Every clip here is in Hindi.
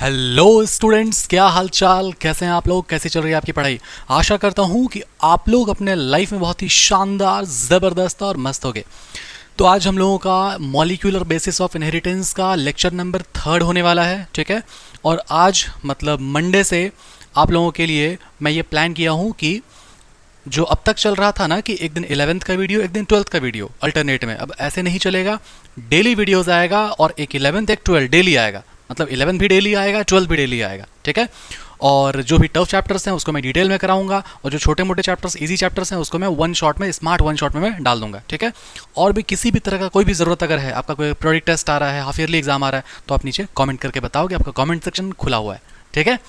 हेलो स्टूडेंट्स, क्या हाल चाल, कैसे हैं आप लोग, कैसे चल रही है आपकी पढ़ाई। आशा करता हूं कि आप लोग अपने लाइफ में बहुत ही शानदार, ज़बरदस्त और मस्त होगे। तो आज हम लोगों का मॉलिक्यूलर बेसिस ऑफ इनहेरिटेंस का लेक्चर नंबर 3 होने वाला है, ठीक है। और आज मतलब मंडे से आप लोगों के लिए मैं ये प्लान किया हूँ कि जो अब तक चल रहा था ना कि एक दिन 11th का वीडियो, एक दिन 12th का वीडियो अल्टरनेट में, अब ऐसे नहीं चलेगा। डेली वीडियोस आएगा और एक 11th एक 12 डेली आएगा, मतलब 11 भी डेली आएगा, 12 भी डेली आएगा, ठीक है। और जो भी टफ चैप्टर्स हैं उसको मैं डिटेल में कराऊंगा, और जो छोटे मोटे चैप्टर्स, इजी चैप्टर्स हैं, उसको मैं वन शॉट में, स्मार्ट वन शॉट में मैं डाल दूंगा, ठीक है। और भी किसी भी तरह का कोई भी ज़रूरत अगर है, आपका कोई प्रोजेक्ट टेस्ट आ रहा है, हाफ ईयरली एग्जाम आ रहा है, तो आप नीचे कमेंट करके बताओगे, आपका कमेंट सेक्शन खुला हुआ है, ठीक है।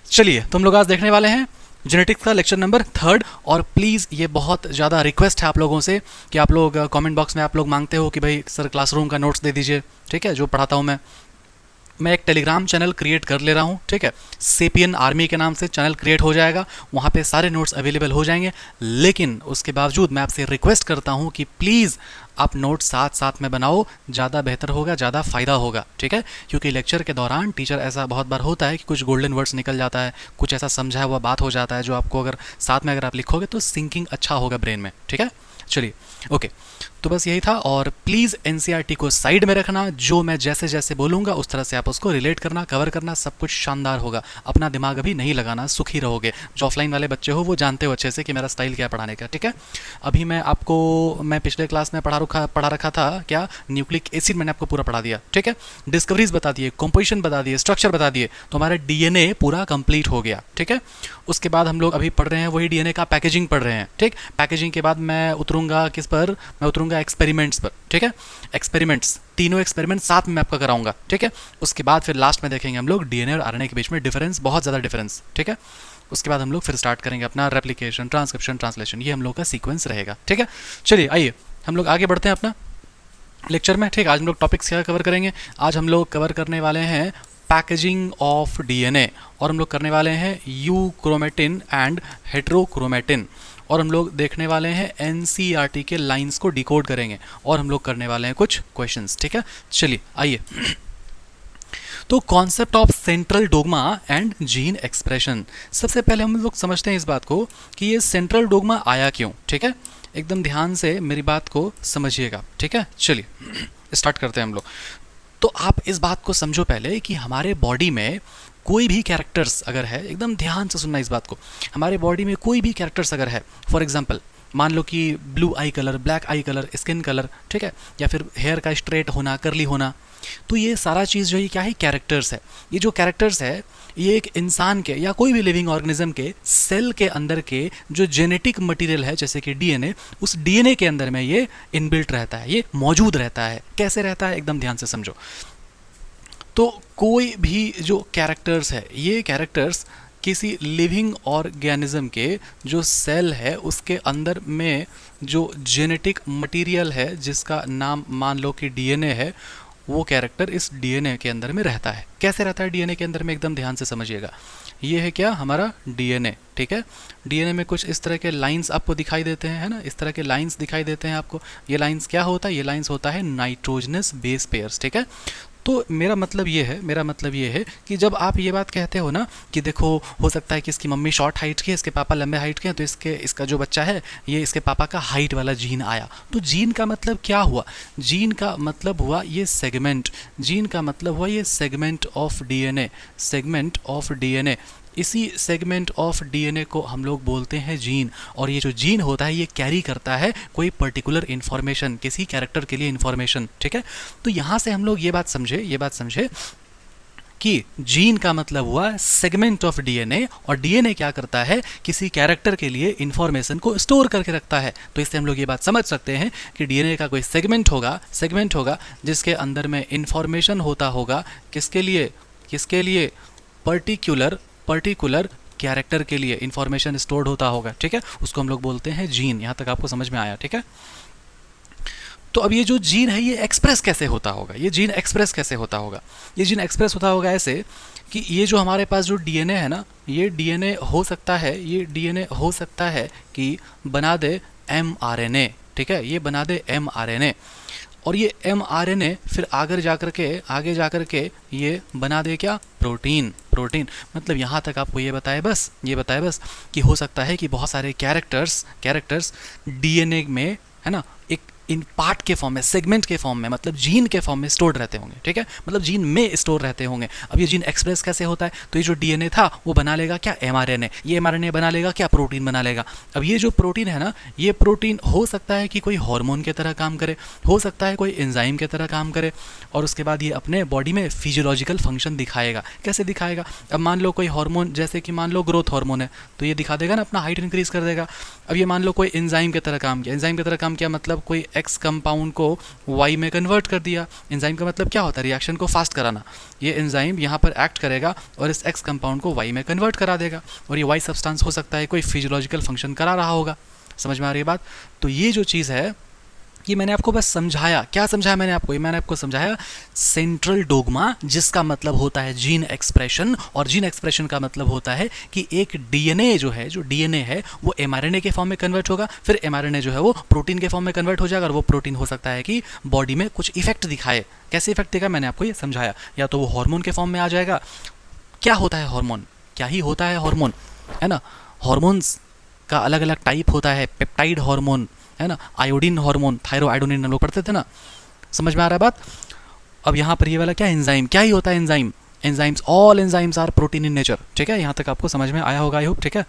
चलिए, तुम लोग आज देखने वाले हैं जेनेटिक्स का लेक्चर नंबर 3। और प्लीज़ ये बहुत ज़्यादा रिक्वेस्ट है आप लोगों से कि आप लोग कमेंट बॉक्स में आप लोग मांगते हो कि भाई सर क्लासरूम का नोट्स दे दीजिए, ठीक है, जो पढ़ाता हूँ मैं एक टेलीग्राम चैनल क्रिएट कर ले रहा हूँ, ठीक है। सेपियन आर्मी के नाम से चैनल क्रिएट हो जाएगा, वहाँ पे सारे नोट्स अवेलेबल हो जाएंगे। लेकिन उसके बावजूद मैं आपसे रिक्वेस्ट करता हूँ कि प्लीज़ आप नोट्स साथ साथ में बनाओ, ज़्यादा बेहतर होगा, ज़्यादा फ़ायदा होगा, ठीक है। क्योंकि लेक्चर के दौरान टीचर ऐसा बहुत बार होता है कि कुछ गोल्डन वर्ड्स निकल जाता है, कुछ ऐसा समझा हुआ बात हो जाता है जो आपको अगर साथ में अगर आप लिखोगे तो सिंकिंग अच्छा होगा ब्रेन में, ठीक है। चलिए, ओके। तो बस यही था। और प्लीज़ एनसीईआरटी को साइड में रखना, जो मैं जैसे जैसे बोलूँगा उस तरह से आप उसको रिलेट करना, कवर करना, सब कुछ शानदार होगा। अपना दिमाग अभी नहीं लगाना, सुखी रहोगे। जो ऑफलाइन वाले बच्चे हो वो जानते हो अच्छे से कि मेरा स्टाइल क्या है पढ़ाने का, ठीक है। अभी मैं पिछले क्लास में पढ़ा रखा था क्या, न्यूक्लिक एसिड मैंने आपको पूरा पढ़ा दिया, ठीक है। डिस्कवरीज बता दिए, कॉम्पोजिशन बता दिए, स्ट्रक्चर बता दिए, तो हमारा डीएनए पूरा कंप्लीट हो गया, ठीक है। उसके बाद हम लोग अभी पढ़ रहे हैं वही डीएनए का पैकेजिंग पढ़ रहे हैं, ठीक। पैकेजिंग के बाद मैं उतरूंगा किस पर, मैं उतरूंगा एक्सपेरिमेंट्स पर, ठीक है। एक्सपेरिमेंट्स, तीनों एक्सपेरिमेंट साथ में मैं आपका कराऊंगा, ठीक है। उसके बाद फिर लास्ट में देखेंगे हम लोग डीएनए और आरएनए के बीच में डिफरेंस, बहुत ज़्यादा डिफरेंस, ठीक है। उसके बाद हम लोग फिर स्टार्ट करेंगे अपना रेप्लिकेशन, ट्रांसक्रिप्शन, ट्रांसलेशन, ये हम लोग का सीक्वेंस रहेगा, ठीक है। चलिए आइए हम लोग आगे बढ़ते हैं अपना लेक्चर में, ठीक। आज हम लोग टॉपिक्स क्या कवर करेंगे, आज हम लोग कवर करने वाले हैं पैकेजिंग ऑफ डीएनए, और हम लोग करने वाले हैं यू क्रोमेटिन एंड हेट्रोक्रोमेटिन, और हम लोग देखने वाले हैं एनसीईआरटी के लाइंस को डिकोड करेंगे, और हम लोग करने वाले हैं कुछ क्वेश्चंस, ठीक है। चलिए आइए। तो concept of central dogma and gene expression, सबसे पहले हम लोग समझते हैं इस बात को कि ये सेंट्रल डोग्मा आया क्यों, ठीक है। एकदम ध्यान से मेरी बात को समझिएगा, ठीक है। चलिए स्टार्ट करते हैं हम लोग। तो आप इस बात को समझो पहले कि हमारे बॉडी में कोई भी कैरेक्टर्स अगर है, एकदम ध्यान से सुनना इस बात को, हमारे बॉडी में कोई भी कैरेक्टर्स अगर है, फॉर एग्जांपल मान लो कि ब्लू आई कलर, ब्लैक आई कलर, स्किन कलर, ठीक है, या फिर हेयर का स्ट्रेट होना, करली होना, तो ये सारा चीज़ जो है क्या है, कैरेक्टर्स है। ये जो कैरेक्टर्स है ये एक इंसान के या कोई भी लिविंग ऑर्गेनिज्म के सेल के अंदर के जो जेनेटिक मटेरियल है, जैसे कि डीएनए, उस डीएनए के अंदर में ये इनबिल्ट रहता है, ये मौजूद रहता है। कैसे रहता है, एकदम ध्यान से समझो। तो कोई भी जो कैरेक्टर्स है, ये कैरेक्टर्स किसी लिविंग ऑर्गेनिज्म के जो सेल है उसके अंदर में जो जेनेटिक मटेरियल है, जिसका नाम मान लो कि डीएनए है, वो कैरेक्टर इस डीएनए के अंदर में रहता है। कैसे रहता है डीएनए के अंदर में, एकदम ध्यान से समझिएगा। ये है क्या, हमारा डीएनए, ठीक है। डीएनए में कुछ इस तरह के लाइंस आपको दिखाई देते हैं, है ना, इस तरह के लाइंस दिखाई देते हैं आपको। ये लाइंस क्या होता है, ये लाइंस होता है नाइट्रोजनस बेस पेयर्स, ठीक है। तो मेरा मतलब ये है कि जब आप ये बात कहते हो ना कि देखो हो सकता है कि इसकी मम्मी शॉर्ट हाइट की है, इसके पापा लंबे हाइट के हैं, तो इसका जो बच्चा है ये इसके पापा का हाइट वाला जीन आया। तो जीन का मतलब क्या हुआ, जीन का मतलब हुआ ये सेगमेंट, जीन का मतलब हुआ ये segment of DNA, segment of DNA. इसी सेगमेंट ऑफ डीएनए को हम लोग बोलते हैं जीन। और ये जो जीन होता है ये कैरी करता है कोई पर्टिकुलर इन्फॉर्मेशन, किसी कैरेक्टर के लिए इन्फॉर्मेशन, ठीक है। तो यहाँ से हम लोग ये बात समझे कि जीन का मतलब हुआ सेगमेंट ऑफ डीएनए, और डीएनए क्या करता है, किसी कैरेक्टर के लिए इंफॉर्मेशन को स्टोर करके रखता है। तो इससे हम लोग ये बात समझ सकते हैं कि डीएनए का कोई सेगमेंट होगा जिसके अंदर में इंफॉर्मेशन होता होगा, किसके लिए पर्टिकुलर कैरेक्टर के लिए इंफॉर्मेशन स्टोर्ड होता होगा, ठीक है। उसको हम लोग बोलते हैं जीन। यहाँ तक आपको समझ में आया, ठीक है। तो अब ये जो जीन है ये एक्सप्रेस कैसे होता होगा, ये जीन एक्सप्रेस होता होगा ऐसे कि ये जो हमारे पास जो डीएनए है ना, ये डीएनए हो सकता है कि बना दे एमआरएनए, ठीक है, ये बना दे एमआरएनए। और ये mRNA फिर आगे जा कर के ये बना दे क्या, प्रोटीन। प्रोटीन मतलब यहाँ तक आपको ये बताए बस कि हो सकता है कि बहुत सारे कैरेक्टर्स डीएनए में, है ना, एक इन पार्ट के फॉर्म में, सेगमेंट के फॉर्म में, मतलब जीन के फॉर्म में स्टोर्ड रहते होंगे, ठीक है, मतलब जीन में स्टोर रहते होंगे। अब ये जीन एक्सप्रेस कैसे होता है, तो ये जो डीएनए था वो बना लेगा क्या, एमआरएनए, ये एमआरएनए बना लेगा क्या, प्रोटीन बना लेगा। अब ये जो प्रोटीन है ना, ये प्रोटीन हो सकता है कि कोई हार्मोन की तरह काम करे, हो सकता है कोई एंजाइम की तरह काम करे, और उसके बाद ये अपने बॉडी में फिजियोलॉजिकल फंक्शन दिखाएगा। कैसे दिखाएगा, अब मान लो कोई हार्मोन, जैसे कि मान लो ग्रोथ हार्मोन है, तो ये दिखा देगा ना, अपना हाइट इंक्रीज कर देगा। अब ये मान लो कोई एंजाइम की तरह काम किया, एंजाइम की तरह काम किया मतलब कोई एक्स कंपाउंड को वाई में कन्वर्ट कर दिया। एंजाइम का मतलब क्या होता है, रिएक्शन को फास्ट कराना। ये एंजाइम यहाँ पर एक्ट करेगा और इस एक्स कंपाउंड को वाई में कन्वर्ट करा देगा, और ये वाई सब्सटेंस हो सकता है कोई फिजियोलॉजिकल फंक्शन करा रहा होगा। समझ में आ रही है बात। तो ये जो चीज़ है, ये मैंने आपको बस समझाया। क्या समझाया मैंने आपको, ये मैंने आपको समझाया सेंट्रल डोग्मा, जिसका मतलब होता है जीन एक्सप्रेशन, और जीन एक्सप्रेशन का मतलब होता है कि एक डीएनए जो डीएनए है वो एमआरएनए के फॉर्म में कन्वर्ट होगा, फिर एमआरएनए जो है वो प्रोटीन के फॉर्म में कन्वर्ट हो जाएगा, और वो प्रोटीन हो सकता है कि बॉडी में कुछ इफेक्ट दिखाए। कैसे इफेक्ट दिखाए, मैंने आपको ये समझाया। या तो वो हार्मोन के फॉर्म में आ जाएगा। क्या होता है हार्मोन, क्या ही होता है हार्मोन, है ना। हार्मोन्स का अलग अलग टाइप होता है, पेप्टाइड हार्मोन, है ना, आयोडीन हार्मोन, थायरोआयोडीन हम लोग पढ़ते थे ना। समझ में आ रहा है बात। अब यहाँ पर ये वाला क्या, एंजाइम, क्या ही होता है enzyme, enzymes, all enzymes are protein in nature. ठीक है, यहाँ तक आपको समझ में आया होगा, आई होप। ठीक है,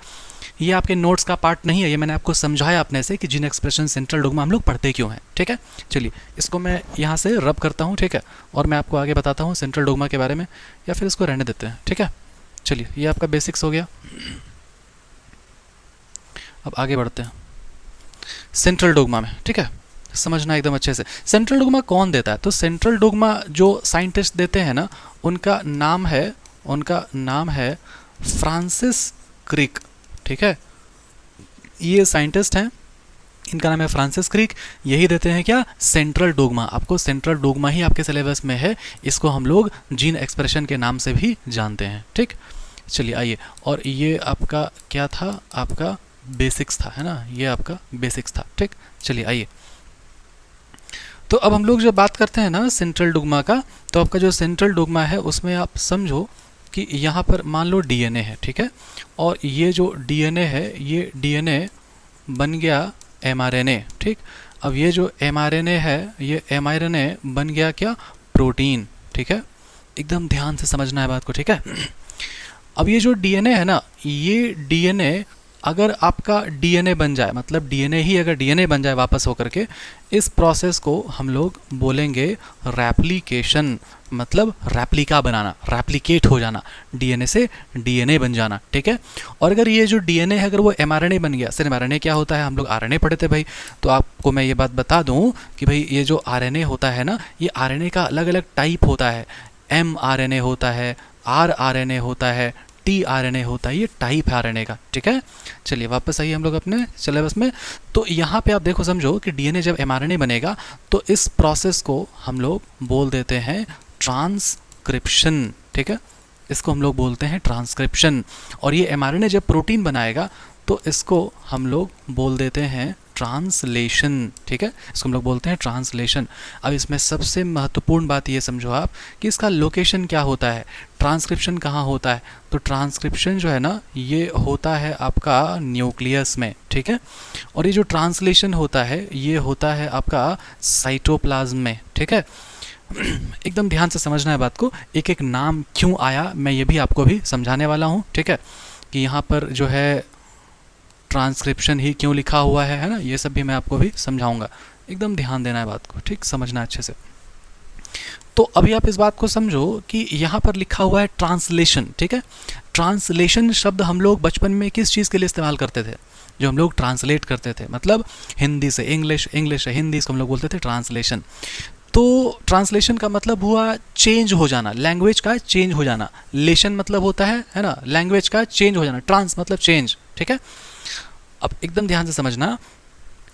ये आपके नोट्स का पार्ट नहीं है, ये मैंने आपको समझाया अपने से कि जीन एक्सप्रेशन सेंट्रल डोग्मा हम लोग पढ़ते क्यों हैं। ठीक है, चलिए इसको मैं यहाँ से रब करता हूँ, ठीक है, और मैं आपको आगे बताता हूँ सेंट्रल डोग्मा के बारे में, या फिर इसको रहने देते हैं। ठीक है, चलिए ये आपका बेसिक्स हो गया। अब आगे बढ़ते हैं सेंट्रल डोग्मा में। ठीक है, समझना एकदम अच्छे से। सेंट्रल डोग्मा कौन देता है, तो सेंट्रल डोग्मा जो साइंटिस्ट देते हैं ना, उनका नाम है फ्रांसिस क्रिक। ठीक है, ये साइंटिस्ट हैं, इनका नाम है फ्रांसिस क्रिक। यही देते हैं क्या, सेंट्रल डोग्मा। आपको सेंट्रल डोग्मा ही आपके सिलेबस में है, इसको हम लोग जीन एक्सप्रेशन के नाम से भी जानते हैं। ठीक, चलिए आइए, और ये आपका क्या था, आपका बेसिक्स था, है ना, ये आपका बेसिक्स था। ठीक, चलिए आइए। तो अब हम लोग जब बात करते हैं ना सेंट्रल डोग्मा का, तो आपका जो सेंट्रल डोग्मा है उसमें आप समझो कि यहाँ पर मान लो डीएनए है, ठीक है, और ये जो डीएनए है, ये डीएनए बन गया एमआरएनए। ठीक, अब ये जो एमआरएनए है, ये एमआरएनए बन गया क्या, प्रोटीन। ठीक है, एकदम ध्यान से समझना है बात को। ठीक है, अब ये जो डीएनए है ना, ये डीएनए अगर आपका डीएनए बन जाए, मतलब डीएनए ही अगर डीएनए बन जाए वापस होकर के, इस प्रोसेस को हम लोग बोलेंगे रेप्लिकेशन, मतलब रेप्लिका बनाना, रेप्लिकेट हो जाना, डीएनए से डीएनए बन जाना। ठीक है, और अगर ये जो डीएनए है अगर वो एमआरएनए बन गया, सिर्फ एमआरएनए क्या होता है, हम लोग आरएनए पढ़े थे भाई, तो आपको मैं ये बात बता दूं कि भाई ये जो आरएनए होता है ना, ये आरएनए का अलग अलग टाइप होता है। एमआरएनए होता है, आरआरएनए होता है, टीआरएनए होता है, ये टाइप है आरएनए का। ठीक है, चलिए वापस आइए हम लोग अपने सिलेबस में। तो यहाँ पे आप देखो, समझो कि डीएनए जब एमआरएनए बनेगा तो इस प्रोसेस को हम लोग बोल देते हैं ट्रांसक्रिप्शन। ठीक है, इसको हम लोग बोलते हैं ट्रांसक्रिप्शन। और ये एमआरएनए जब प्रोटीन बनाएगा तो इसको हम लोग बोल देते हैं ट्रांसलेशन। ठीक है, इसको हम लोग बोलते हैं ट्रांसलेशन। अब इसमें सबसे महत्वपूर्ण बात ये समझो आप कि इसका लोकेशन क्या होता है, ट्रांसक्रिप्शन कहाँ होता है। तो ट्रांसक्रिप्शन जो है ना, ये होता है आपका न्यूक्लियस में। ठीक है, और ये जो ट्रांसलेशन होता है, ये होता है आपका साइटोप्लाज्म में। ठीक है, एकदम ध्यान से समझना है बात को, एक एक नाम क्यों आया मैं ये भी आपको भी समझाने वाला हूँ। ठीक है, कि यहाँ पर जो है ट्रांसक्रिप्शन ही क्यों लिखा हुआ है ना, ये सब भी मैं आपको भी समझाऊंगा। एकदम ध्यान देना है बात को, ठीक, समझना अच्छे से। तो अभी आप इस बात को समझो कि यहाँ पर लिखा हुआ है ट्रांसलेशन। ठीक है, ट्रांसलेशन शब्द हम लोग बचपन में किस चीज़ के लिए इस्तेमाल करते थे, जो हम लोग ट्रांसलेट करते थे, मतलब हिंदी से इंग्लिश, इंग्लिश से हिंदी, इसको हम लोग बोलते थे ट्रांसलेशन। तो ट्रांसलेशन का मतलब हुआ चेंज हो जाना, लैंग्वेज का चेंज हो जाना। लेशन मतलब होता है ना, लैंग्वेज का चेंज हो जाना, ट्रांस मतलब चेंज। ठीक है, अब एकदम ध्यान से समझना,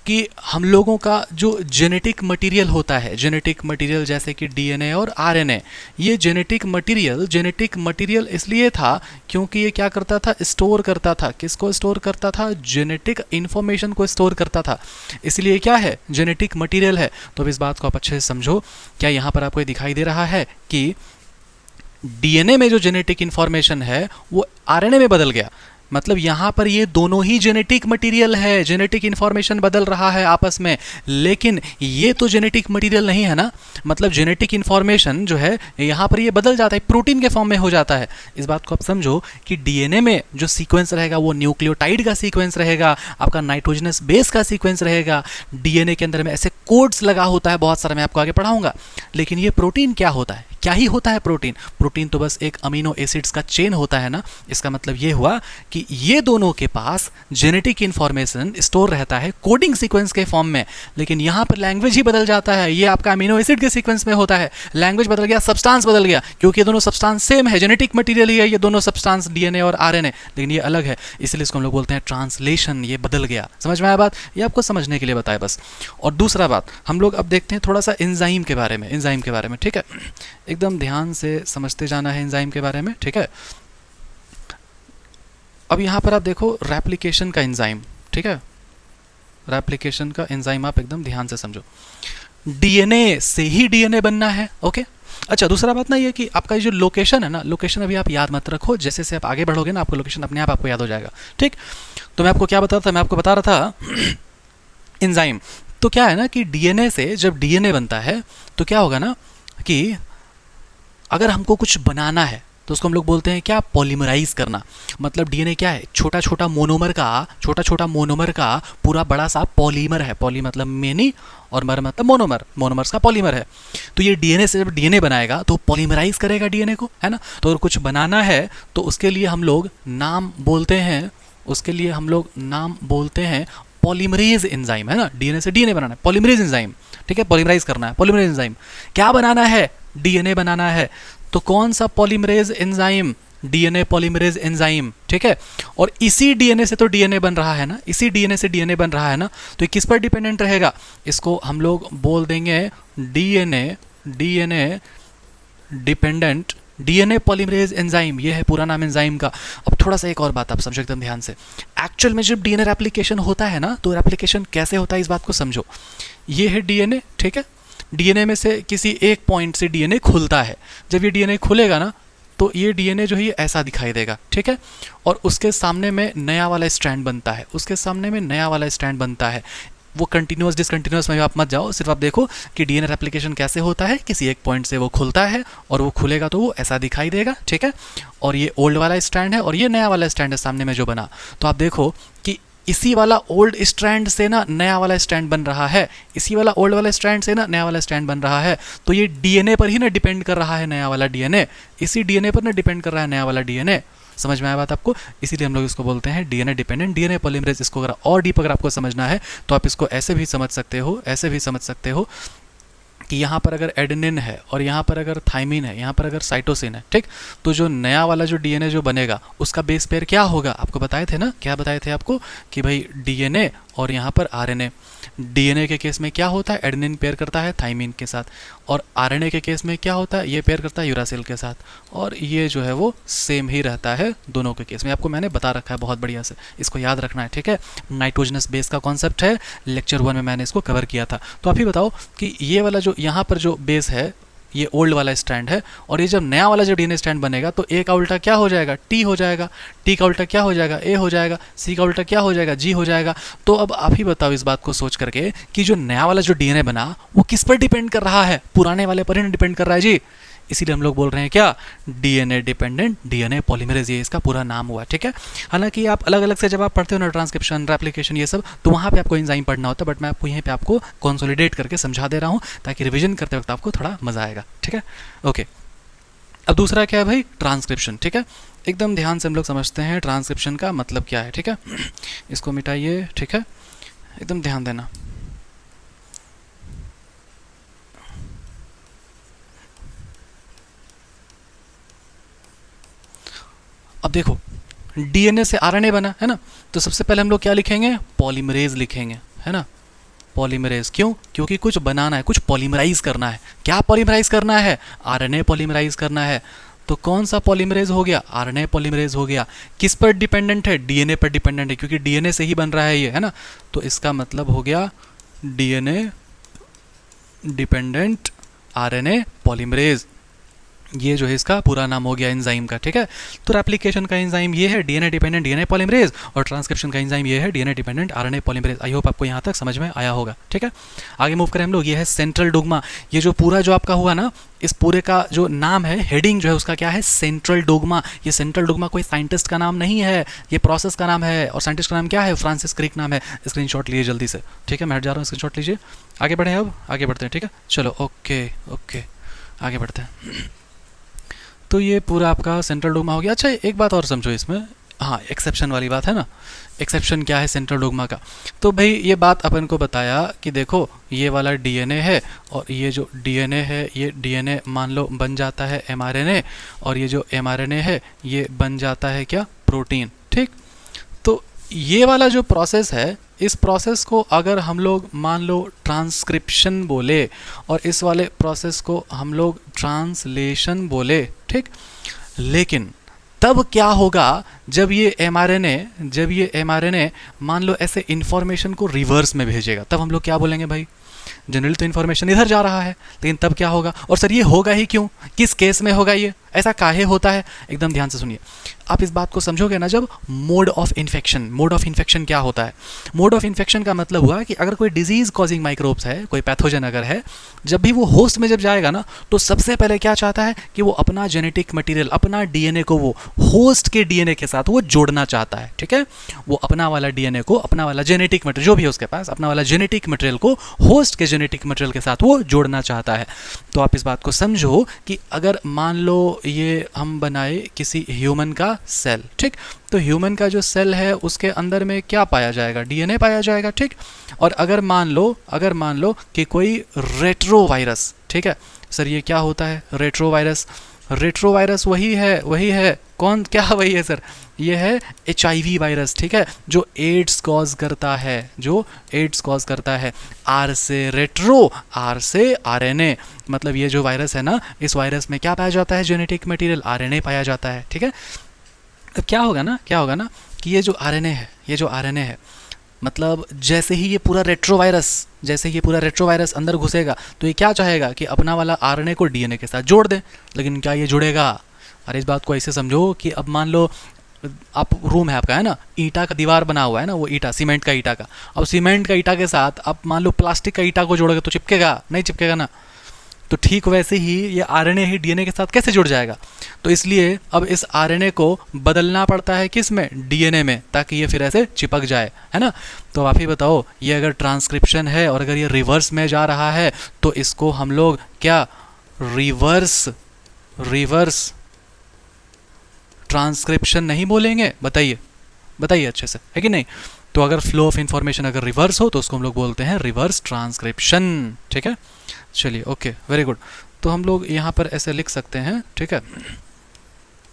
कि हम लोगों का जो जेनेटिक मटेरियल होता है, जेनेटिक मटेरियल जैसे कि डीएनए और आरएनए, ये जेनेटिक मटेरियल इसलिए था क्योंकि ये क्या करता था, स्टोर करता था। किसको स्टोर करता था? जेनेटिक इंफॉर्मेशन को स्टोर करता था, इसलिए क्या है, जेनेटिक मटेरियल है। तो अब इस बात को आप अच्छे से समझो। क्या यहाँ पर आपको ये दिखाई दे रहा है कि डीएनए में जो जेनेटिक इंफॉर्मेशन है वो आरएनए में बदल गया? मतलब यहां पर ये दोनों ही जेनेटिक मटेरियल है, जेनेटिक इंफॉर्मेशन बदल रहा है आपस में, लेकिन ये तो जेनेटिक मटेरियल नहीं है ना। मतलब जेनेटिक इंफॉर्मेशन जो है यहां पर ये बदल जाता है, प्रोटीन के फॉर्म में हो जाता है। इस बात को आप समझो कि डीएनए में जो सीक्वेंस रहेगा वो न्यूक्लियोटाइड का सीक्वेंस रहेगा, आपका नाइट्रोजनस बेस का सीक्वेंस रहेगा। डीएनए के अंदर में ऐसे कोड्स लगा होता है बहुत सारा, मैं आपको आगे पढ़ाऊंगा। लेकिन ये प्रोटीन क्या होता है, क्या ही होता है प्रोटीन? प्रोटीन तो बस एक अमीनो एसिड्स का चेन होता है ना। इसका मतलब ये हुआ कि ये दोनों के पास जेनेटिक इंफॉर्मेशन स्टोर रहता है कोडिंग सीक्वेंस के फॉर्म में, लेकिन यहां पर लैंग्वेज ही बदल जाता है। ये आपका अमीनो एसिड के सीक्वेंस में होता है, लैंग्वेज बदल गया, सब्सटेंस बदल गया, क्योंकि ये दोनों सब्सटेंस सेम है, जेनेटिक मटेरियल ही है ये दोनों सब्सटेंस, डीएनए और आरएनए, लेकिन ये अलग है, इसलिए इसको हम लोग बोलते हैं ट्रांसलेशन। ये बदल गया। समझ में आया बात? ये आपको समझने के लिए बताया बस। और दूसरा बात, हम लोग अब देखते हैं थोड़ा सा एंजाइम के बारे में, ठीक है? एकदम ध्यान से समझते जाना है एंजाइम के बारे में, ठीक है? अब यहां पर आप देखो रेप्लिकेशन का एंजाइम, ठीक है? रेप्लिकेशन का एंजाइम आप एकदम ध्यान से समझो। डीएनए से ही डीएनए बनना है, ओके? अच्छा, दूसरा बात ना ये कि आपका ये जो लोकेशन है ना, लोकेशन अभी आप याद मत रखो, जैसे जैसे आप आगे बढ़ोगे ना आपको लोकेशन अपने आप आपको याद हो जाएगा, ठीक? तो मैं आपको क्या बता रहा था, मैं आपको बता रहा था एंजाइम। तो क्या है ना कि डीएनए से जब डीएनए बनता है तो क्या होगा ना कि अगर हमको कुछ बनाना है तो उसको हम लोग बोलते हैं क्या, पॉलीमराइज करना। मतलब डीएनए क्या है, छोटा छोटा मोनोमर का पूरा बड़ा सा पॉलीमर है। पॉली मतलब मेनी और मर मतलब मोनोमर, मोनोमर्स का पॉलीमर है। तो ये डीएनए से जब डीएनए बनाएगा तो पॉलीमराइज करेगा डीएनए को, है ना? तो अगर कुछ बनाना है तो उसके लिए हम लोग नाम बोलते हैं पॉलीमरेज एंजाइम, है ना? डीएनए से डीएनए बनाना है, पॉलीमरेज एंजाइम, ठीक है? पॉलीमराइज करना है, पॉलीमरेज एंजाइम। क्या बनाना है? डीएनए बनाना है। तो कौन सा polymerase enzyme? DNA polymerase enzyme, ठीक है? और इसी डीएनए से तो डीएनए बन रहा है ना, इसी डीएनए से डीएनए बन रहा है ना। तो ये किस पर डिपेंडेंट रहेगा? इसको हम लोग बोल देंगे DNA dependent, DNA polymerase enzyme, ये है पूरा नाम एंजाइम का। अब थोड़ा सा एक और बात आप समझो एकदम ध्यान से। एक्चुअल में जब डीएनए रेप्लिकेशन होता है ना, तो रेप्लिकेशन कैसे होता है इस बात को समझो। ये है डीएनए, ठीक है? डीएनए में से किसी एक पॉइंट से डीएनए खुलता है। जब ये डीएनए खुलेगा ना तो ये डीएनए जो है ये ऐसा दिखाई देगा, ठीक है? और उसके सामने में नया वाला स्ट्रैंड बनता है, वो कंटिन्यूस डिसकंटिन्यूस में आप मत जाओ, सिर्फ आप देखो कि डीएनए रेप्लिकेशन कैसे होता है। किसी एक पॉइंट से वो खुलता है और वो खुलेगा तो वो ऐसा दिखाई देगा, ठीक है? और ये ओल्ड वाला स्ट्रैंड है और ये नया वाला स्ट्रैंड है सामने में जो बना। तो आप देखो कि इसी वाला ओल्ड स्ट्रैंड से ना नया वाला स्ट्रैंड बन रहा है, इसी वाला ओल्ड वाला स्ट्रैंड से ना नया वाला स्ट्रैंड बन रहा है। तो ये डीएनए पर ही ना डिपेंड कर रहा है नया वाला डीएनए, इसी डीएनए पर ना डिपेंड कर रहा है नया वाला डीएनए। समझ में आया बात आपको? इसीलिए हम लोग इसको बोलते हैं डीएनए डिपेंडेंट, डीएनए पॉलीमरेज। इसको अगर और डीप अगर आपको समझना है तो आप इसको ऐसे भी समझ सकते हो कि यहाँ पर अगर एडेनिन है और यहाँ पर अगर थाइमिन है, यहाँ पर अगर साइटोसिन है, ठीक? तो जो नया वाला जो डीएनए जो बनेगा उसका बेस पेयर क्या होगा? आपको बताए थे ना, क्या बताए थे आपको कि भाई डीएनए और यहाँ पर आरएनए। डीएनए के केस में क्या होता है, एडेनिन पेयर करता है थाइमिन के साथ, और आरएनए के केस में क्या होता है, ये पेयर करता है यूरासिल के साथ। और ये जो है वो सेम ही रहता है दोनों के केस में। आपको मैंने बता रखा है बहुत बढ़िया से, इसको याद रखना है, ठीक है? नाइट्रोजनस बेस का कॉन्सेप्ट है, लेक्चर 1 में मैंने इसको कवर किया था। तो आप ही बताओ कि ये वाला जो यहाँ पर जो बेस है ये ओल्ड वाला स्टैंड है, और ये जब नया वाला जो डीएनए स्टैंड बनेगा तो ए का उल्टा क्या हो जाएगा, टी हो जाएगा, टी का उल्टा क्या हो जाएगा, ए हो जाएगा, सी का उल्टा क्या हो जाएगा, जी हो जाएगा। तो अब आप ही बताओ इस बात को सोच करके कि जो नया वाला जो डीएनए बना वो किस पर डिपेंड कर रहा है, पुराने वाले पर ही डिपेंड कर रहा है जी। इसीलिए हम लोग बोल रहे हैं क्या, डीएनए डिपेंडेंट डीएनए पॉलीमरेज, ये इसका पूरा नाम हुआ, ठीक है? हालांकि आप अलग अलग से जब आप पढ़ते हो ना, ट्रांसक्रिप्शन, रेप्लिकेशन, ये सब, तो वहाँ पे आपको एंजाइम पढ़ना होता है, बट मैं आपको यहीं पे आपको कंसोलिडेट करके समझा दे रहा हूँ ताकि रिवीजन करते वक्त आपको थोड़ा मजा आएगा, ठीक है? ओके, अब दूसरा क्या है भाई, ट्रांसक्रिप्शन, ठीक है? एकदम ध्यान से हम लोग समझते हैं ट्रांसक्रिप्शन का मतलब क्या है, ठीक है? इसको मिटाइए, ठीक है? एकदम ध्यान देना। अब देखो डीएनए से आरएनए बना है ना, तो सबसे पहले हम लोग क्या लिखेंगे, पॉलीमरेज लिखेंगे, है ना? पॉलीमरेज। क्यों? क्योंकि कुछ बनाना है, कुछ पॉलीमराइज करना है। क्या पॉलीमराइज करना है? आरएनए पॉलीमराइज करना है। तो कौन सा पॉलीमरेज हो गया? आरएनए पॉलीमरेज हो गया। किस पर डिपेंडेंट है? डीएनए पर डिपेंडेंट है, क्योंकि डीएनए से ही बन रहा है ये, है ना। तो इसका मतलब हो गया डीएनए डिपेंडेंट आरएनए पॉलीमरेज। ये जो है इसका पूरा नाम हो गया एंजाइम का, ठीक है। तो रेप्लिकेशन का एंजाइम ये है डीएनए डिपेंडेंट डीएनए पॉलीमरेज, और ट्रांसक्रिप्शन का एंजाइम ये है DNA dependent RNA polymerase. I hope आपको यहाँ तक समझ में आया होगा, ठीक है। आगे मूव करें हम लोग। ये है सेंट्रल डोग्मा। ये जो पूरा जो आपका हुआ ना, इस पूरे का जो नाम है, हेडिंग जो है उसका क्या है? Central dogma. ये सेंट्रल डोग्मा कोई साइंटिस्ट का नाम नहीं है, ये प्रोसेस का नाम है। और साइंटिस्ट का नाम क्या है? फ्रांसिस क्रिक नाम है। स्क्रीनशॉट लीजिए जल्दी से, ठीक है। मैं हट जा रहा हूँ, स्क्रीनशॉट लीजिए। आगे बढ़े, अब आगे बढ़ते हैं, ठीक है। चलो ओके ओके, आगे बढ़ते हैं। तो ये पूरा आपका सेंट्रल डोग्मा हो गया। अच्छा, एक बात और समझो इसमें, हाँ, एक्सेप्शन वाली बात है ना। एक्सेप्शन क्या है सेंट्रल डोग्मा का? तो भाई ये बात अपन को बताया कि देखो ये वाला डीएनए है, और ये जो डीएनए है, ये डीएनए मान लो बन जाता है एमआरएनए, और ये जो एमआरएनए है ये बन जाता है क्या? प्रोटीन, ठीक। तो ये वाला जो प्रोसेस है, इस प्रोसेस को अगर हम लोग मान लो ट्रांसक्रिप्शन बोले, और इस वाले प्रोसेस को हम लोग ट्रांसलेशन बोले, ठीक। लेकिन तब क्या होगा जब ये एमआरएनए मान लो ऐसे इंफॉर्मेशन को रिवर्स में भेजेगा, तब हम लोग क्या बोलेंगे भाई? जनरली तो इन्फॉर्मेशन इधर जा रहा है, लेकिन तब क्या होगा? और सर ये होगा ही क्यों? किस केस में होगा ये? ऐसा काहे होता है? एकदम ध्यान से सुनिए। आप इस बात को समझोगे ना जब मोड ऑफ इन्फेक्शन क्या होता है? मोड ऑफ इन्फेक्शन का मतलब हुआ कि अगर कोई डिजीज कॉजिंग माइक्रोब्स है, कोई पैथोजन अगर है, जब भी वो होस्ट में जब जाएगा ना, तो सबसे पहले क्या चाहता है कि वो अपना जेनेटिक मटेरियल, अपना डीएनए को वो होस्ट के डीएनए के साथ वो जोड़ना चाहता है, ठीक है। वो अपना वाला डीएनए को, अपना वाला जेनेटिक मटेरियल जो भी है उसके पास, अपना वाला जेनेटिक मटेरियल को होस्ट के जेनेटिक मटेरियल के साथ वो जोड़ना चाहता है। तो आप इस बात को समझो कि अगर मान लो ये हम बनाए किसी ह्यूमन का सेल, ठीक। तो ह्यूमन का जो सेल है उसके अंदर में क्या पाया जाएगा? डीएनए पाया जाएगा, ठीक। और अगर मान लो कि कोई रेट्रोवायरस, ठीक है। सर ये क्या होता है रेट्रोवायरस? वही है कौन? क्या वही है सर? ये है HIV वायरस, ठीक है, जो एड्स कॉज करता है। आर से रेट्रो, आर से आरएनए, मतलब ये जो वायरस है ना, इस वायरस में क्या पाया जाता है? जेनेटिक मटेरियल आरएनए पाया जाता है, ठीक है। अब क्या होगा ना कि ये जो आरएनए है, मतलब जैसे ही ये पूरा रेट्रोवायरस अंदर घुसेगा, तो ये क्या चाहेगा कि अपना वाला आरएनए को डीएनए के साथ जोड़ दे। लेकिन क्या ये जुड़ेगा? अरे इस बात को ऐसे समझो कि अब मान लो आप रूम है आपका, है ना, ईंटा का दीवार बना हुआ है ना, वो ईंटा सीमेंट का ईंटा का। अब सीमेंट का ईंटा के साथ आप मान लो प्लास्टिक का ईंटा को जोड़ोगे तो चिपकेगा? नहीं चिपकेगा ना। तो ठीक वैसे ही ये आरएनए ही डीएनए के साथ कैसे जुड़ जाएगा? तो इसलिए अब इस आरएनए को बदलना पड़ता है किस में? डीएनए में, ताकि ये फिर ऐसे चिपक जाए, है ना। तो आप ही बताओ, ये अगर ट्रांसक्रिप्शन है और अगर ये रिवर्स में जा रहा है, तो इसको हम लोग क्या रिवर्स ट्रांसक्रिप्शन नहीं बोलेंगे? बताइए अच्छे से, है कि नहीं? तो अगर फ्लो ऑफ इंफॉर्मेशन अगर रिवर्स हो तो उसको हम लोग बोलते हैं रिवर्स ट्रांसक्रिप्शन, ठीक है। चलिए ओके, वेरी गुड। तो हम लोग यहाँ पर ऐसे लिख सकते हैं, ठीक है,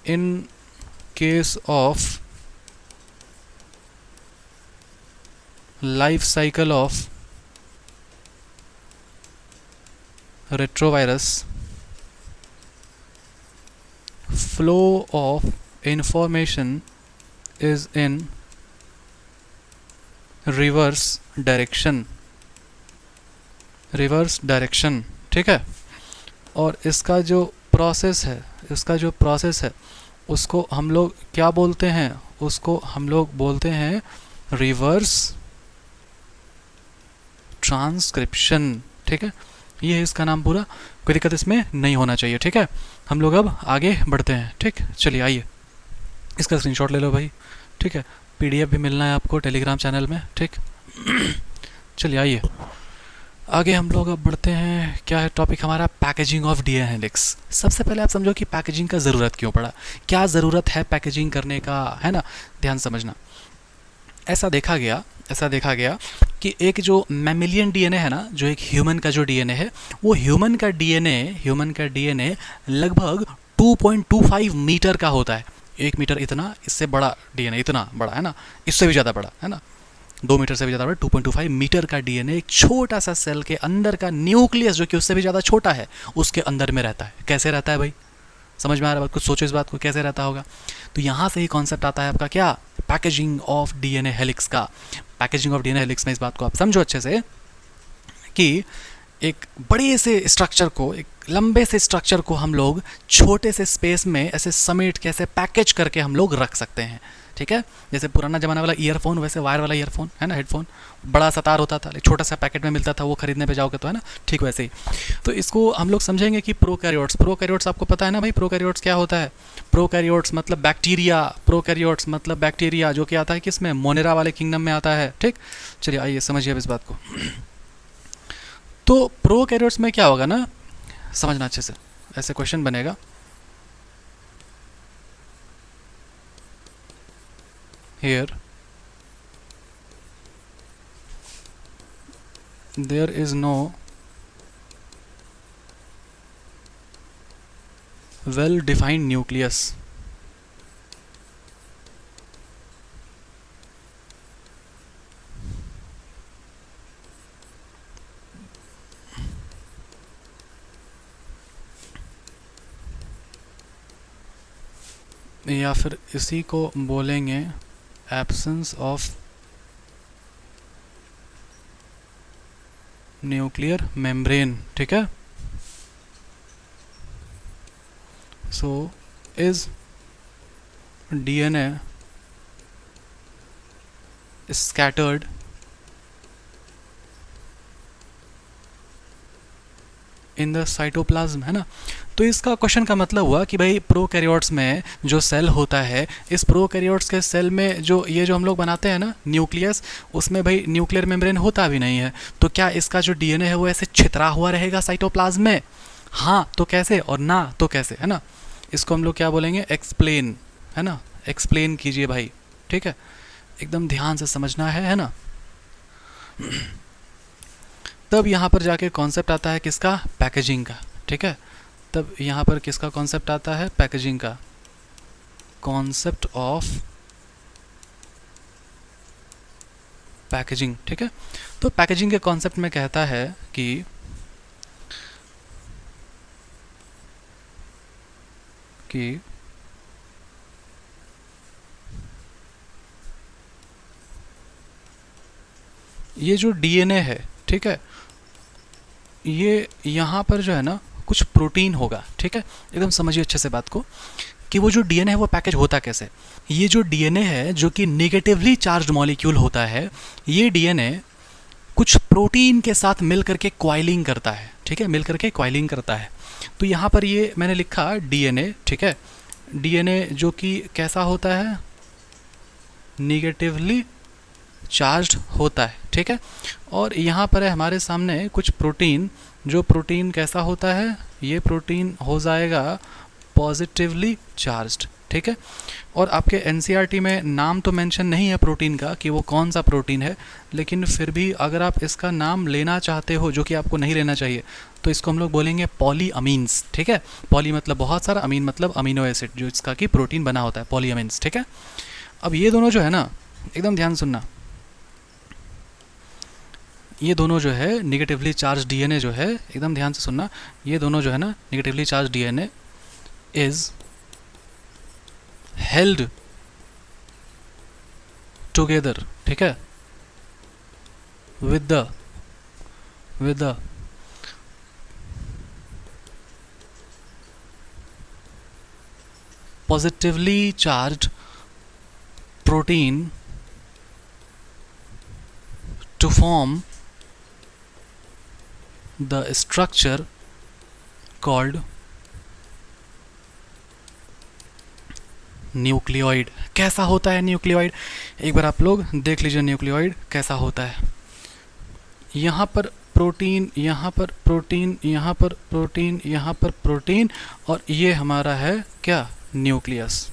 in case of life cycle of retrovirus, flow of information is in reverse direction, ठीक है। और इसका जो प्रोसेस है उसको हम लोग क्या बोलते हैं? उसको हम लोग बोलते हैं रिवर्स ट्रांसक्रिप्शन, ठीक है। ये है इसका नाम पूरा, कोई दिक्कत इसमें नहीं होना चाहिए, ठीक है। हम लोग अब आगे बढ़ते हैं, ठीक। चलिए आइए, इसका स्क्रीनशॉट ले लो भाई, ठीक है। PDF भी मिलना है आपको टेलीग्राम चैनल में, ठीक। चलिए आइए आगे हम लोग अब बढ़ते हैं। क्या है टॉपिक हमारा? Packaging of DNA helix. सबसे पहले आप समझो कि पैकेजिंग का ज़रूरत क्यों पड़ा, क्या ज़रूरत है पैकेजिंग करने का, है ना। ध्यान समझना। ऐसा देखा गया कि एक जो मैमिलियन डीएनए है ना, जो एक ह्यूमन का जो डीएनए है, वो ह्यूमन का डीएनए लगभग 2.25 मीटर का होता है। 1 मीटर इतना, इससे बड़ा डीएनए इतना बड़ा, है ना, इससे भी ज़्यादा बड़ा, है ना। 2 मीटर से भी ज़्यादा बड़ा, 2.25 मीटर का डीएनए एक छोटा सा सेल के अंदर का न्यूक्लियस जो कि उससे भी ज़्यादा छोटा है उसके अंदर में रहता है। कैसे रहता है भाई, समझ में आ रहा है बात? कुछ सोचो इस बात को, कैसे रहता होगा। तो यहाँ से ही कॉन्सेप्ट आता है आपका क्या, पैकेजिंग ऑफ डीएनए हेलिक्स का। पैकेजिंग ऑफ डीएनए हेलिक्स में इस बात को आप समझो अच्छे से कि एक बड़े से स्ट्रक्चर को, एक लंबे से स्ट्रक्चर को हम लोग छोटे से स्पेस में ऐसे समेट के, ऐसे पैकेज करके हम लोग रख सकते हैं। ठीक है, जैसे पुराना जमाना वाला ईयरफोन, वैसे वायर वाला ईयरफोन है ना, हेडफोन, बड़ा सा तार होता था, छोटा सा पैकेट में मिलता था, वो खरीदने पे जाओगे तो, है ना, ठीक वैसे ही। तो इसको हम लोग समझेंगे कि प्रोकैरियोट्स, प्रोकैरियोट्स आपको पता है ना भाई, प्रोकैरियोट्स क्या होता है। प्रोकैरियोट्स मतलब बैक्टीरिया, प्रोकैरियोट्स मतलब बैक्टीरिया, जो कि आता है किसमें, मोनेरा वाले किंगडम में आता है। ठीक, चलिए आइए समझिए अब इस बात को। तो प्रोकैरियोट्स में क्या होगा ना, समझना अच्छे से, ऐसे क्वेश्चन बनेगा। Here there is no well defined nucleus. या फिर इसी को बोलेंगे एब्सेंस ऑफ न्यूक्लियर मेम्ब्रेन। ठीक है, so is DNA scattered in the cytoplasm, है ना। तो इसका क्वेश्चन का मतलब हुआ कि भाई प्रोकैरियोट्स में जो सेल होता है, इस प्रोकैरियोट्स के सेल में जो ये जो हम लोग बनाते हैं ना न्यूक्लियस, उसमें भाई न्यूक्लियर मेम्ब्रेन होता भी नहीं है। तो क्या इसका जो डीएनए है वो ऐसे छितरा हुआ रहेगा साइटोप्लाज्म में? हाँ तो कैसे, और ना तो कैसे, है ना। इसको हम लोग क्या बोलेंगे, एक्सप्लेन, है ना, एक्सप्लेन कीजिए भाई। ठीक है, एकदम ध्यान से समझना है ना। तब यहाँ पर जाके कॉन्सेप्ट आता है किसका, पैकेजिंग का। ठीक है, तब यहाँ पर किसका कॉन्सेप्ट आता है, पैकेजिंग का, कॉन्सेप्ट ऑफ पैकेजिंग। ठीक है, तो पैकेजिंग के कॉन्सेप्ट में कहता है कि ये जो डीएनए है, ठीक है, ये यहाँ पर जो है ना कुछ प्रोटीन होगा। ठीक है, एकदम समझिए अच्छे से बात को कि वो जो डीएनए है वो पैकेज होता कैसे। ये जो डीएनए है जो कि नेगेटिवली चार्ज्ड मॉलिक्यूल होता है, ये डीएनए कुछ प्रोटीन के साथ मिल करके क्वाइलिंग करता है। ठीक है, मिल करके क्वाइलिंग करता है। तो यहाँ पर ये मैंने लिखा डीएनए। ठीक है, डीएनए जो कि कैसा होता है, नेगेटिवली चार्ज्ड होता है। ठीक है, और यहाँ पर है हमारे सामने कुछ प्रोटीन, जो प्रोटीन कैसा होता है, ये प्रोटीन हो जाएगा पॉजिटिवली चार्ज्ड। ठीक है, और आपके एनसीईआरटी में नाम तो मेंशन नहीं है प्रोटीन का कि वो कौन सा प्रोटीन है, लेकिन फिर भी अगर आप इसका नाम लेना चाहते हो, जो कि आपको नहीं लेना चाहिए, तो इसको हम लोग बोलेंगे पॉलीअमीन्स। ठीक है, पॉली मतलब बहुत सारा, अमीन मतलब अमीनो एसिड, जो इसका कि प्रोटीन बना होता है, पॉलीअमीन्स। ठीक है, अब ये दोनों जो है ना, एकदम ध्यान सुनना, ये दोनों जो है निगेटिवली चार्ज डीएनए जो है, एकदम ध्यान से सुनना, ये दोनों जो है ना negatively charge DNA is held together. ठीक है, with the positively charged protein to form the structure called nucleoid. कैसा होता है न्यूक्लियोइड, एक बार आप लोग देख लीजिए न्यूक्लियोइड कैसा होता है। यहाँ पर प्रोटीन, यहाँ पर प्रोटीन, यहाँ पर प्रोटीन, यहाँ पर प्रोटीन, और ये हमारा है क्या, न्यूक्लियस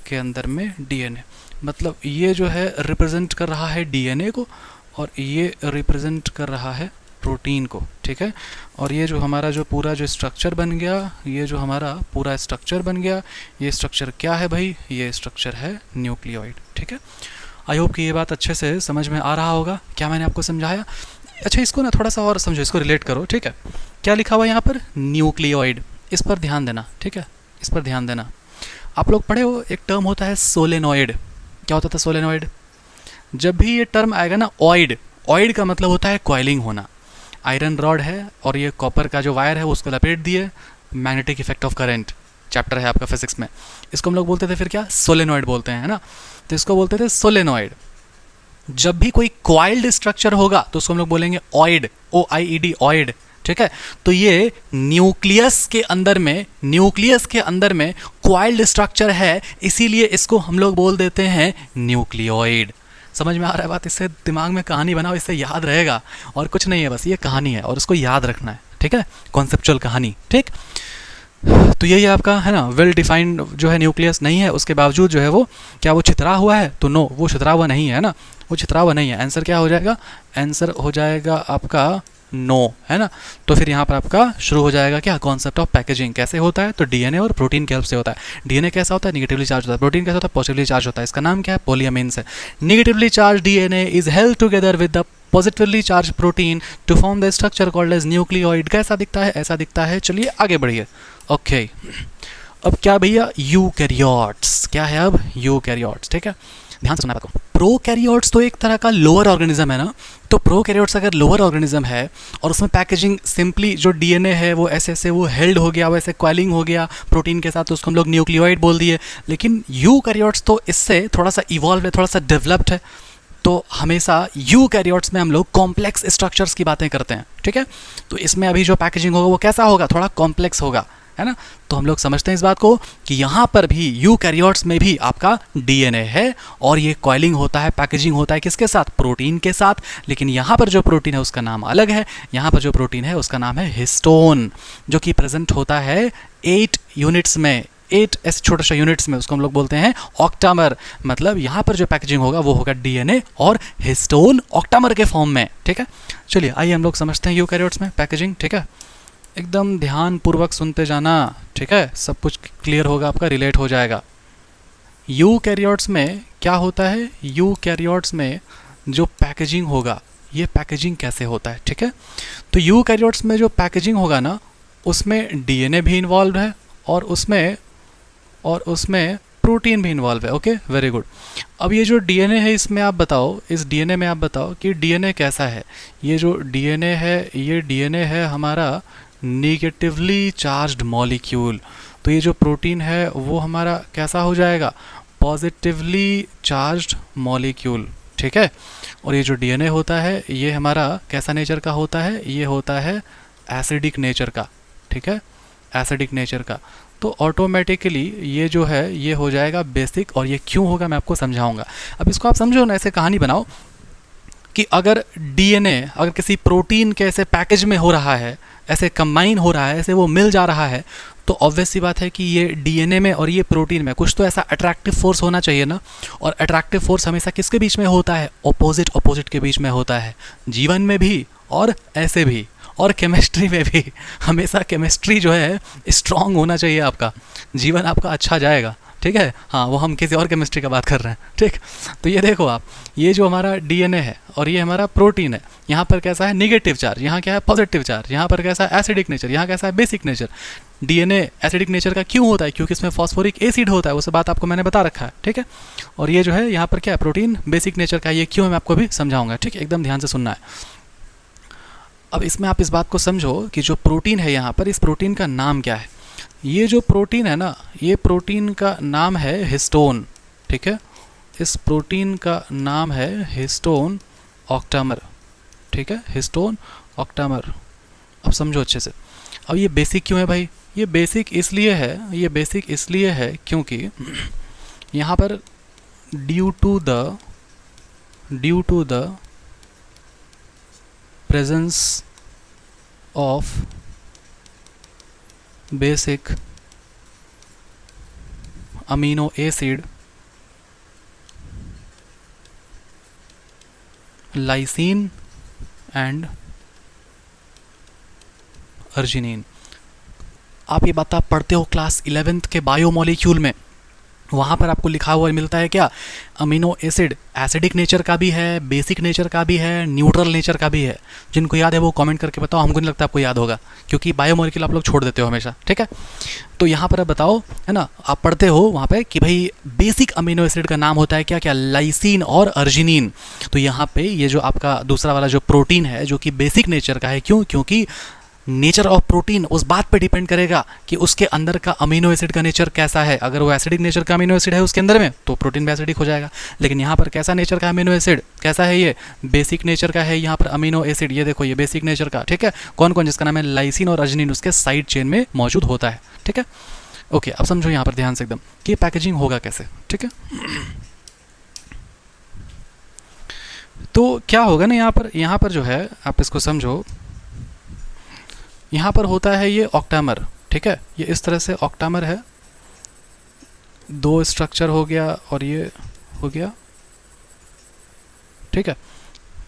के अंदर में डीएनए। मतलब ये जो है रिप्रेजेंट कर रहा है डीएनए को, और ये रिप्रेजेंट कर रहा है प्रोटीन को। ठीक है, और ये जो हमारा जो पूरा जो स्ट्रक्चर बन गया, ये जो हमारा पूरा स्ट्रक्चर बन गया, ये स्ट्रक्चर क्या है भाई, ये स्ट्रक्चर है न्यूक्लियोइड। ठीक है, आई होप कि ये बात अच्छे से समझ में आ रहा होगा क्या मैंने आपको समझाया। अच्छा, इसको ना थोड़ा सा और समझो, इसको रिलेट करो, ठीक है। क्या लिखा हुआ है यहाँ पर? न्यूक्लियोइड। इस पर ध्यान देना, ठीक है, इस पर ध्यान देना। आप लोग पढ़े हो, एक टर्म होता है सोलेनॉइड। क्या होता था सोलेनॉइड? जब भी ये टर्म आएगा ना, ऑइड, ऑइड का मतलब होता है कॉइलिंग होना। आयरन रॉड है और ये कॉपर का जो वायर है उसको लपेट दिए, magnetic effect of current chapter है आपका फिजिक्स में। इसको हम लोग बोलते थे फिर क्या? सोलेनॉइड बोलते हैं, है ना। तो इसको बोलते थे सोलेनॉइड। जब भी कोई कॉइल्ड स्ट्रक्चर होगा तो उसको हम लोग बोलेंगे ऑइड, OIED, ऑइड, ठीक है। तो ये न्यूक्लियस के अंदर में, न्यूक्लियस के अंदर में कॉइल्ड स्ट्रक्चर है, इसीलिए इसको हम लोग बोल देते हैं न्यूक्लियोइड। समझ में आ रहा है बात? इससे दिमाग में कहानी बनाओ, इससे याद रहेगा। और कुछ नहीं है, बस ये कहानी है और इसको याद रखना है, ठीक है, कॉन्सेप्चुअल कहानी, ठीक। तो यही आपका है ना, वेल डिफाइंड जो है न्यूक्लियस नहीं है, उसके बावजूद जो है वो क्या वो छितरा हुआ है? तो नो, वो छितरा हुआ नहीं है ना, वो छितरा हुआ नहीं है। आंसर क्या हो जाएगा? आंसर हो जाएगा आपका नो, है ना। तो फिर यहाँ पर आपका शुरू हो जाएगा क्या? Concept of packaging. कैसे होता है? तो डीएनए और प्रोटीन के हेल्प से होता है। डीएनए कैसा होता है? निगेटिवली चार्ज होता है। प्रोटीन कैसा होता है? पॉजिटिवली चार्ज होता है। इसका नाम क्या है? पॉलीअमीन्स है। Negatively charge DNA is held together with the positively charge protein to form the structure called as nucleoid. कैसा दिखता है? ऐसा दिखता है। चलिए आगे बढ़िए। ओके, अब क्या भैया? यूकैरियोट्स। क्या है अब? यूकैरियोट्स, ठीक है। ध्यान से सुनना बात को। प्रोकैरियोट्स तो एक तरह का लोअर ऑर्गेनिज्म है ना। तो प्रोकैरियोट्स अगर लोअर ऑर्गेनिज्म है और उसमें पैकेजिंग सिंपली जो डीएनए है वो ऐसे ऐसे वो हेल्ड हो गया, वैसे कॉइलिंग हो गया प्रोटीन के साथ, तो उसको हम लोग न्यूक्लियोइड बोल दिए। लेकिन यूकैरियोट्स तो इससे थोड़ा सा इवॉल्व है, थोड़ा सा डेवलप्ड है। तो हमेशा यूकैरियोट्स में हम लोग कॉम्प्लेक्स स्ट्रक्चर्स की बातें करते हैं, ठीक है। तो इसमें अभी जो पैकेजिंग होगा वो कैसा होगा? थोड़ा कॉम्प्लेक्स होगा, है ना। तो हम लोग समझते हैं इस बात को कि यहाँ पर भी यूकैरियोट्स में भी आपका डीएनए है और ये कॉइलिंग होता है, पैकेजिंग होता है किसके साथ? प्रोटीन के साथ। लेकिन यहाँ पर जो प्रोटीन है उसका नाम अलग है। यहाँ पर जो प्रोटीन है उसका नाम है हिस्टोन, जो कि प्रेजेंट होता है 8 यूनिट्स में, 8 ऐसे छोटे छोटे यूनिट्स में। उसको हम लोग बोलते हैं ऑक्टामर। मतलब यहाँ पर जो पैकेजिंग होगा वो होगा डीएनए और हिस्टोन ऑक्टामर के फॉर्म में, ठीक है। चलिए आइए हम लोग समझते हैं यूकैरियोट्स में पैकेजिंग, ठीक है। एकदम ध्यान पूर्वक सुनते जाना, ठीक है, सब कुछ क्लियर होगा आपका, रिलेट हो जाएगा। यूकैरियोट्स में क्या होता है? यूकैरियोट्स में जो पैकेजिंग होगा, ये पैकेजिंग कैसे होता है, ठीक है। तो यूकैरियोट्स में जो पैकेजिंग होगा ना, उसमें डीएनए भी इन्वॉल्व है और उसमें प्रोटीन भी इन्वॉल्व है। Okay, very good. अब ये जो डीएनए है, इसमें आप बताओ, इस डीएनए में आप बताओ कि डीएनए कैसा है। ये जो डीएनए है, ये डीएनए है हमारा निगेटिवली चार्ज्ड मॉलिक्यूल। तो ये जो प्रोटीन है वो हमारा कैसा हो जाएगा? पॉजिटिवली चार्ज्ड मॉलिक्यूल, ठीक है। और ये जो डीएनए होता है ये हमारा कैसा नेचर का होता है? ये होता है एसिडिक नेचर का, ठीक है, एसिडिक नेचर का। तो ऑटोमेटिकली ये जो है ये हो जाएगा बेसिक। और ये क्यों होगा मैं आपको समझाऊंगा। अब इसको आप समझो ना, ऐसे कहानी बनाओ कि अगर डीएनए अगर किसी प्रोटीन के ऐसे पैकेज में हो रहा है, ऐसे कंबाइन हो रहा है, ऐसे वो मिल जा रहा है, तो ऑब्वियस सी बात है कि ये डीएनए में और ये प्रोटीन में कुछ तो ऐसा अट्रैक्टिव फोर्स होना चाहिए ना। और अट्रैक्टिव फोर्स हमेशा किसके बीच में होता है? ऑपोजिट के बीच में होता है। जीवन में भी और ऐसे भी, और केमिस्ट्री में भी। हमेशा केमिस्ट्री जो है स्ट्रांग होना चाहिए आपका, जीवन आपका अच्छा जाएगा, ठीक है। हाँ, वो हम किसी और केमिस्ट्री का बात कर रहे हैं, ठीक। तो ये देखो आप, ये जो हमारा डीएनए है और ये हमारा प्रोटीन है, यहाँ पर कैसा है? निगेटिव चार्ज, यहाँ क्या है? Positive charge. यहाँ पर कैसा है? Acidic nature. यहाँ कैसा है? Basic nature. DNA acidic nature का क्यों होता है? क्योंकि इसमें फॉस्फोरिक एसिड होता है, उस बात आपको मैंने बता रखा है, ठीक है। और ये जो है यहाँ पर क्या है? प्रोटीन बेसिक नेचर का। ये क्यों है मैं आपको भी समझाऊंगा, ठीक है, एकदम ध्यान से सुनना है। अब इसमें आप इस बात को समझो कि जो प्रोटीन है यहाँ पर, इस प्रोटीन का नाम क्या है? ये जो प्रोटीन है ना, ये प्रोटीन का नाम है हिस्टोन, ठीक है। इस प्रोटीन का नाम है हिस्टोन ऑक्टामर, ठीक है, हिस्टोन ऑक्टामर। अब समझो अच्छे से। अब ये बेसिक क्यों है भाई? ये बेसिक इसलिए है, ये बेसिक इसलिए है क्योंकि यहाँ पर due to the presence of basic amino acid lysine and arginine। आप ये बात आप पढ़ते हो क्लास 11th के बायोमोलिक्यूल में, वहाँ पर आपको लिखा हुआ मिलता है क्या, अमीनो एसिड एसिडिक नेचर का भी है, बेसिक नेचर का भी है, न्यूट्रल नेचर का भी है। जिनको याद है वो कमेंट करके बताओ, हमको नहीं लगता आपको याद होगा, क्योंकि बायोमोलिक्यूल आप लोग छोड़ देते हो हमेशा, ठीक है। तो यहाँ पर अब बताओ, है ना, आप पढ़ते हो वहाँ पे कि भाई बेसिक अमीनो एसिड का नाम होता है क्या क्या, लाइसिन और अर्जिनिन। तो यहाँ पे ये जो आपका दूसरा वाला जो प्रोटीन है जो कि बेसिक नेचर का है, क्यों, क्योंकि नेचर ऑफ प्रोटीन उस बात पे डिपेंड करेगा कि उसके अंदर का अमीनो एसिड का नेचर कैसा है। अगर वो एसिडिक नेचर का अमीनो एसिड है उसके अंदर में तो प्रोटीन भी एसिडिक हो जाएगा। लेकिन यहाँ पर कैसा नेचर का अमीनो एसिड, कैसा है, ये बेसिक नेचर का है यहाँ पर अमीनो एसिड। ये देखो ये बेसिक नेचर का, ठीक है। कौन कौन, जिसका नाम है लाइसिन और अर्जिनिन, उसके साइड चेन में मौजूद होता है, ठीक है। ओके, अब समझो यहाँ पर ध्यान से एकदम कि पैकेजिंग होगा कैसे, ठीक है। तो क्या होगा ना, यहाँ पर जो है आप इसको समझो, यहाँ पर होता है ये ऑक्टामर, ठीक है। ये इस तरह से ऑक्टामर है, दो स्ट्रक्चर हो गया और ये हो गया, ठीक है।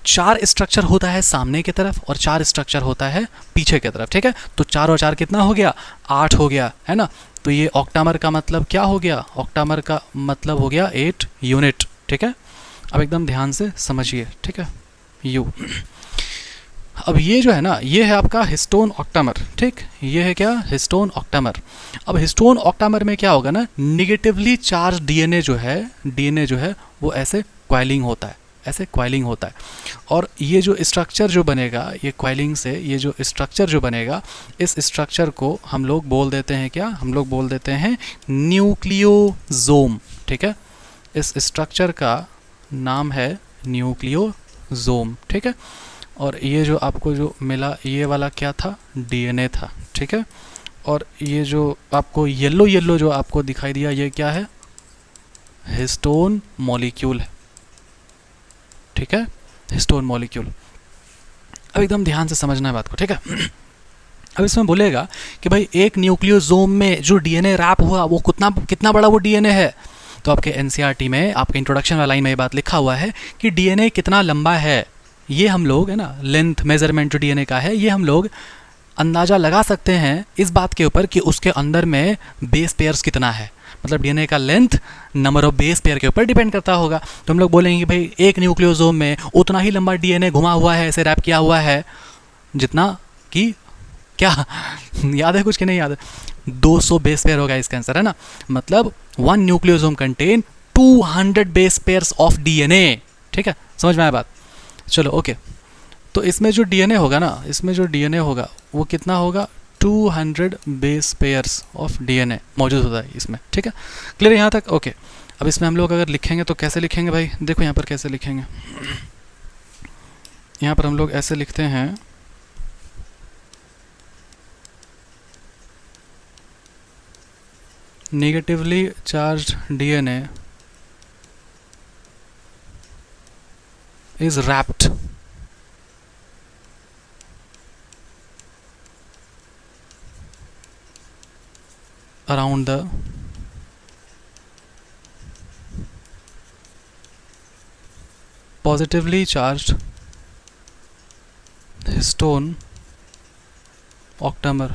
4 स्ट्रक्चर होता है सामने की तरफ और 4 स्ट्रक्चर होता है पीछे की तरफ, ठीक है। तो 4 और 4 कितना हो गया, 8 हो गया, है ना। तो ये ऑक्टामर का मतलब क्या हो गया, ऑक्टामर का मतलब हो गया 8 यूनिट, ठीक है। अब एकदम ध्यान से समझिए, ठीक है। यू अब ये जो है ना, ये है आपका हिस्टोन ऑक्टामर, ठीक। ये है क्या, हिस्टोन ऑक्टामर। अब हिस्टोन ऑक्टामर में क्या होगा ना, निगेटिवली चार्ज डीएनए जो है वो ऐसे क्वाइलिंग होता है, ऐसे क्वाइलिंग होता है। और ये जो स्ट्रक्चर जो बनेगा, ये क्वाइलिंग से ये जो स्ट्रक्चर जो बनेगा, इस स्ट्रक्चर को हम लोग बोल देते हैं क्या, हम लोग बोल देते हैं न्यूक्लियोजोम, ठीक है। इस स्ट्रक्चर का नाम है न्यूक्लियोजोम, ठीक है। और ये जो आपको जो मिला, ये वाला क्या था, डीएनए था, ठीक है। और ये जो आपको येलो येलो जो आपको दिखाई दिया, ये क्या है, हिस्टोन मॉलिक्यूल है, ठीक है, हिस्टोन मॉलिक्यूल। अब एकदम ध्यान से समझना है बात को, ठीक है। अब इसमें बोलेगा कि भाई एक न्यूक्लियोसोम में जो डीएनए रैप हुआ वो कितना बड़ा वो डीएनए है। तो आपके एनसीईआरटी में आपके इंट्रोडक्शन वाला लाइन में ये बात लिखा हुआ है कि डीएनए कितना लंबा है, ये हम लोग, है ना, लेंथ मेजरमेंट जो डीएनए का है, ये हम लोग अंदाज़ा लगा सकते हैं इस बात के ऊपर कि उसके अंदर में बेस पेयर्स कितना है। मतलब डीएनए का length number of base pair के ऊपर डिपेंड करता होगा। तो हम लोग बोलेंगे कि भाई एक न्यूक्लियोसोम में उतना ही लंबा डीएनए घुमा हुआ है, ऐसे रैप किया हुआ है, जितना कि क्या याद है कुछ कि नहीं याद है, 200 बेस पेयर होगा इसका आंसर, है ना। मतलब 1 nucleosome contain 200 base pairs of DNA, ठीक है, समझ में आया बात। चलो ओके, तो इसमें जो डीएनए होगा ना, इसमें जो डीएनए होगा वो कितना होगा, 200 बेस पेयर्स ऑफ डीएनए मौजूद होता है इसमें, ठीक है। क्लियर यहाँ तक, ओके। अब इसमें हम लोग अगर लिखेंगे तो कैसे लिखेंगे भाई, देखो यहाँ पर कैसे लिखेंगे। यहाँ पर हम लोग ऐसे लिखते हैं, negatively charged DNA is wrapped around the positively charged histone octamer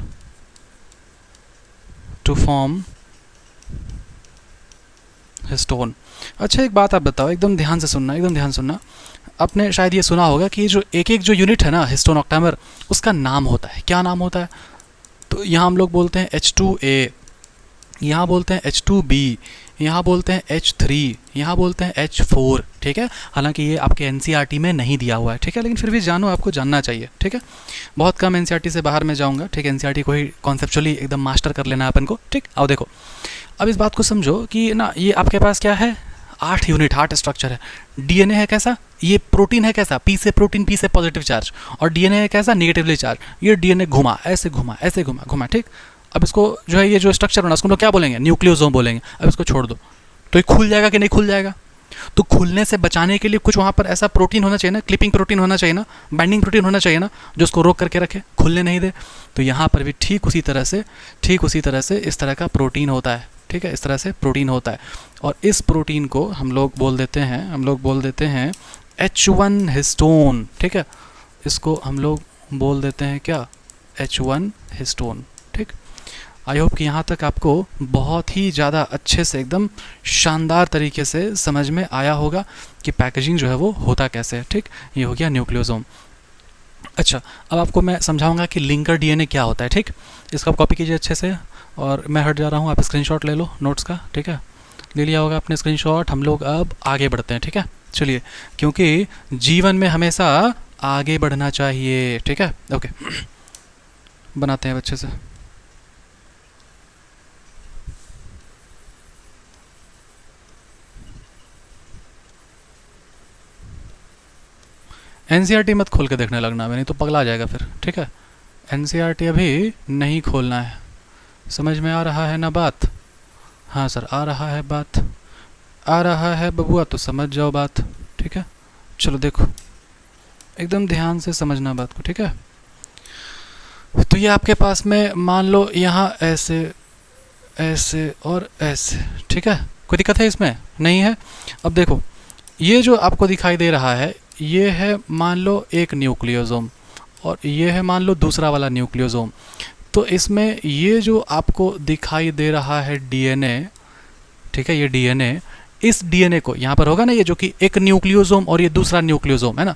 to form histone. अच्छा एक बात आप बताओ, एकदम ध्यान से सुनना, एकदम ध्यान सुनना। आपने शायद ये सुना होगा कि जो एक जो यूनिट है ना हिस्टोन ऑक्टामर, उसका नाम होता है, क्या नाम होता है। तो यहाँ हम लोग बोलते हैं H2A, यहाँ बोलते हैं H2B, यहाँ बोलते हैं H3, यहाँ बोलते हैं H4, ठीक है। हालांकि ये आपके एनसीईआरटी में नहीं दिया हुआ है, ठीक है, लेकिन फिर भी जानो, आपको जानना चाहिए, ठीक है। बहुत कम एनसीईआरटी से बाहर में जाऊँगा, ठीक है। एनसीईआरटी को ही कॉन्सेप्चुअली एकदम मास्टर कर लेना है अपन को, ठीक। आओ देखो, अब इस बात को समझो कि ना, ये आपके पास क्या है, 8 यूनिट, 8 स्ट्रक्चर है। डीएनए है कैसा, ये प्रोटीन है कैसा, पी से प्रोटीन, पी से पॉजिटिव चार्ज, और डीएनए है कैसा, नेगेटिवली चार्ज। ये डीएनए घुमा, ऐसे घुमा, ऐसे घुमा घुमा, ठीक। अब इसको जो है, ये जो स्ट्रक्चर बना, उसको हम लोग क्या बोलेंगे, न्यूक्लियोसोम बोलेंगे। अब इसको छोड़ दो, तो ये खुल जाएगा कि नहीं खुल जाएगा। तो खुलने से बचाने के लिए कुछ वहाँ पर ऐसा प्रोटीन होना चाहिए ना, क्लिपिंग प्रोटीन होना चाहिए ना, बाइंडिंग प्रोटीन होना चाहिए ना, जो उसको रोक करके रखे, खुलने नहीं दे। तो यहाँ पर भी ठीक उसी तरह से इस तरह का प्रोटीन होता है, ठीक है, इस तरह से प्रोटीन होता है। और इस प्रोटीन को हम लोग बोल देते हैं H1 हिस्टोन, ठीक है। इसको हम लोग बोल देते हैं क्या, H1 हिस्टोन, ठीक। आई होप कि यहाँ तक आपको बहुत ही ज़्यादा अच्छे से एकदम शानदार तरीके से समझ में आया होगा कि पैकेजिंग जो है वो होता कैसे है। ठीक, ये हो गया न्यूक्लियोसोम। अच्छा, अब आपको मैं समझाऊंगा कि लिंकर डीएनए क्या होता है। ठीक, इसका आप कॉपी कीजिए अच्छे से, और मैं हट जा रहा हूँ, आप स्क्रीनशॉट ले लो नोट्स का। ठीक है, ले लिया होगा आपने स्क्रीनशॉट। हम लोग अब आगे बढ़ते हैं। ठीक है, चलिए, क्योंकि जीवन में हमेशा आगे बढ़ना चाहिए। ठीक है, ओके, बनाते हैं अच्छे से। एनसीईआरटी मत खोल के देखने लगना, नहीं तो पगला जाएगा फिर। ठीक है, एनसीईआरटी अभी नहीं खोलना है। समझ में आ रहा है ना बात? हाँ सर, आ रहा है बात, आ रहा है बबुआ, तो समझ जाओ बात। ठीक है, चलो देखो, एकदम ध्यान से समझना बात को। ठीक है, तो ये आपके पास में मान लो यहाँ ऐसे ऐसे और ऐसे। ठीक है, कोई दिक्कत है इसमें? नहीं है। अब देखो, ये जो आपको दिखाई दे रहा है, ये है मान लो एक न्यूक्लियोसोम, और ये है मान लो दूसरा वाला न्यूक्लियोसोम। तो इसमें ये जो आपको दिखाई दे रहा है डीएनए, ठीक है, ये डीएनए, इस डीएनए को यहाँ पर होगा ना, ये जो कि एक न्यूक्लियोसोम और ये दूसरा न्यूक्लियोसोम है ना,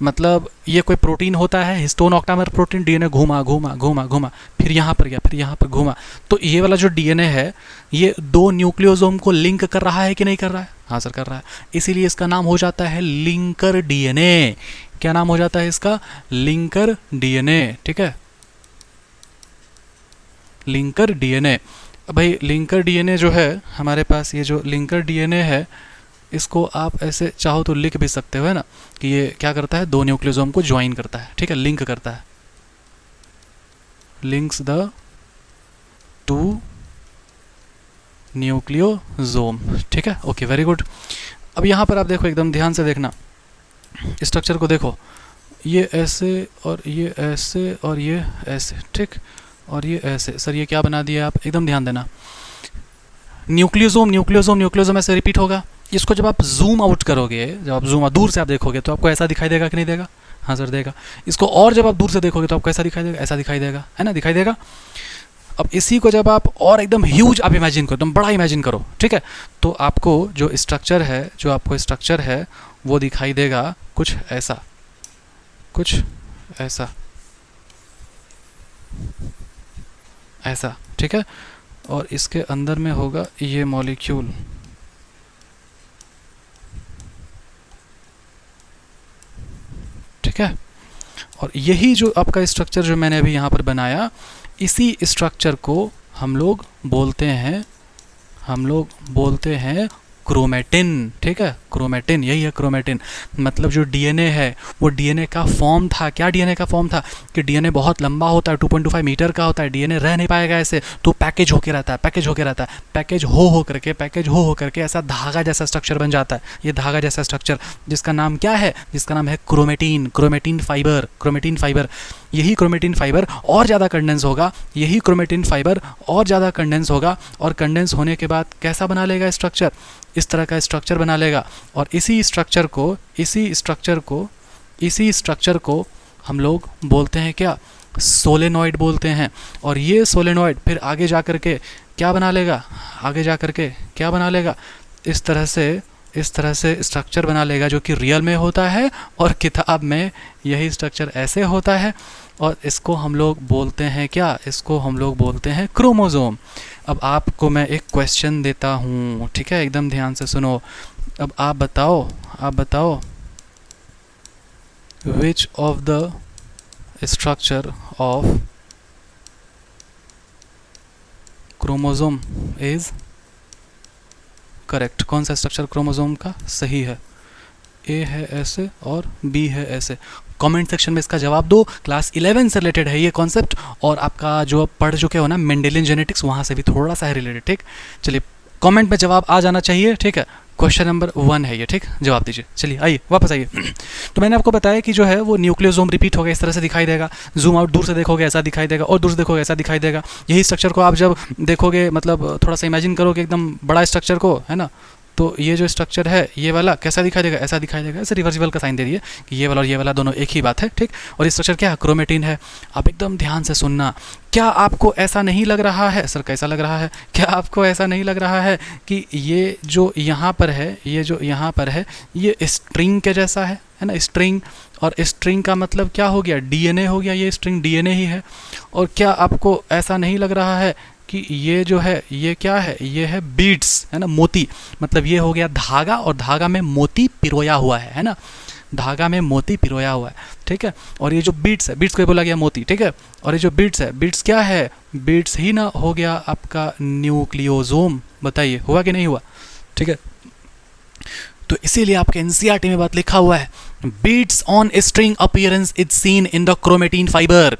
मतलब ये कोई प्रोटीन होता है, हिस्टोन ऑक्टामर प्रोटीन, डीएनए घूमा घूमा घूमा घूमा, फिर यहाँ पर गया, फिर यहाँ पर घूमा। तो ये वाला जो डीएनए है, ये दो न्यूक्लियोसोम को लिंक कर रहा है कि नहीं कर रहा है? हाँ सर, कर रहा है। इसीलिए इसका नाम हो जाता है लिंकर डीएनए। क्या नाम हो जाता है इसका? Linker DNA. ठीक है, लिंकर डीएनए। भाई लिंकर डीएनए जो है हमारे पास, ये जो लिंकर डीएनए है, इसको आप ऐसे चाहो तो लिख भी सकते हो, है ना, कि ये क्या करता है, दो न्यूक्लियोसोम को ज्वाइन करता है। ठीक है, लिंक करता है, लिंक्स द टू न्यूक्लियोसोम। ठीक है, ओके, वेरी गुड। अब यहाँ पर आप देखो, एकदम ध्यान से देखना, स्ट्रक्चर को देखो, ये ऐसे और ये ऐसे और ये ऐसे। ठीक, और ये ऐसे। सर ये क्या बना दिया आप? एकदम ध्यान देना, न्यूक्लियोसोम न्यूक्लियोसोम न्यूक्लियोसोम ऐसे रिपीट होगा। इसको जब आप जूम आउट करोगे, जब आप जूम दूर से आप देखोगे, तो आपको ऐसा दिखाई देगा कि नहीं देगा? हाँ सर, देगा। इसको और जब आप दूर से देखोगे तो आपको ऐसा दिखाई देगा, ऐसा दिखाई देगा, है ना, दिखाई देगा। अब इसी को जब आप और एकदम ह्यूज आप इमेजिन करो, एकदम बड़ा इमेजिन करो, ठीक है, तो आपको जो स्ट्रक्चर है, जो आपको स्ट्रक्चर है, वो दिखाई देगा कुछ ऐसा, कुछ ऐसा, ऐसा। ठीक है, और इसके अंदर में होगा ये मॉलिक्यूल। ठीक है, और यही जो आपका स्ट्रक्चर जो मैंने अभी यहाँ पर बनाया, इसी स्ट्रक्चर को हम लोग बोलते हैं, हम लोग बोलते हैं क्रोमेटिन। ठीक है, क्रोमेटिन, यही है क्रोमेटिन। मतलब जो डीएनए है, वो डीएनए का फॉर्म था। क्या डीएनए का फॉर्म था? कि डीएनए बहुत लंबा होता है, 2.25 मीटर का होता है, डीएनए रह नहीं पाएगा ऐसे, तो पैकेज होके रहता है, पैकेज होके रहता है, पैकेज हो करके, पैकेज हो करके ऐसा धागा जैसा स्ट्रक्चर बन जाता है। ये धागा जैसा स्ट्रक्चर, जिसका नाम क्या है? जिसका नाम है chromatin, chromatin fibre, chromatin fibre. यही क्रोमेटिन फाइबर और ज़्यादा कंडेंस होगा, यही क्रोमेटिन फाइबर और ज़्यादा कंडेंस होगा, और कंडेंस होने के बाद कैसा बना लेगा स्ट्रक्चर? इस तरह का स्ट्रक्चर बना लेगा। और इसी स्ट्रक्चर को, इसी स्ट्रक्चर को, इसी स्ट्रक्चर को हम लोग बोलते हैं क्या? सोलेनॉइड बोलते हैं। और ये सोलेनॉइड फिर आगे जा कर के क्या बना लेगा? आगे जा कर के क्या बना लेगा? इस तरह से स्ट्रक्चर बना लेगा, जो कि रियल में होता है और किताब में यही स्ट्रक्चर ऐसे होता है। और इसको हम लोग बोलते हैं क्या? इसको हम लोग बोलते हैं क्रोमोसोम। अब आपको मैं एक क्वेश्चन देता हूँ, ठीक है, एकदम ध्यान से सुनो। अब आप बताओ which of the structure of chromosome is correct? कौन सा स्ट्रक्चर क्रोमोसोम का सही है? ए है ऐसे और बी है ऐसे। कमेंट सेक्शन में इसका जवाब दो। क्लास 11 से रिलेटेड है ये कॉन्सेप्ट, और आपका जो पढ़ चुके हो ना मेंडेलियन जेनेटिक्स, वहाँ से भी थोड़ा सा है रिलेटेड। ठीक, चलिए कमेंट में जवाब आ जाना चाहिए। ठीक है, क्वेश्चन नंबर 1 है ये। ठीक, जवाब दीजिए। चलिए आइए वापस आइए। तो मैंने आपको बताया कि जो है वो न्यूक्लियोसोम रिपीट होगा, इस तरह से दिखाई देगा। जूम आउट दूर से देखोगे ऐसा दिखाई देगा, और दूर से देखोगे ऐसा दिखाई देगा। यही स्ट्रक्चर को आप जब देखोगे, मतलब थोड़ा सा इमेजिन करोगे एकदम बड़ा स्ट्रक्चर को, है ना, तो ये जो स्ट्रक्चर है ये वाला कैसा दिखाई देगा, ऐसा दिखाई देगा, ऐसे रिवर्सिबल का साइन दे दिए कि ये वाला और ये वाला दोनों एक ही बात है, ठीक। और ये स्ट्रक्चर क्या है, क्रोमेटिन है। आप एकदम ध्यान से सुनना, क्या आपको ऐसा नहीं लग रहा है, सर कैसा लग रहा है, क्या आपको ऐसा नहीं लग रहा है कि ये जो यहाँ पर है, ये जो यहाँ पर है, ये स्ट्रिंग के जैसा है ना, स्ट्रिंग। और स्ट्रिंग का मतलब क्या हो गया, डीएनए हो गया, ये स्ट्रिंग डीएनए ही है। और क्या आपको ऐसा नहीं लग रहा है कि ये जो है ये क्या है, ये है बीड्स, है ना, मोती। मतलब ये हो गया धागा, और धागा में मोती पिरोया हुआ है ना, धागा में मोती पिरोया हुआ है, ठीक है। और ये जो बीड्स है, बीड्स को बोला गया मोती, ठीक है। और ये जो बीड्स है, बीड्स क्या है, बीड्स ही ना हो गया आपका न्यूक्लियोसोम। बताइए हुआ कि नहीं हुआ, ठीक है। तो इसीलिए आपके एनसीईआरटी में बात लिखा हुआ है, beads on string appearance is seen in the chromatin fibre,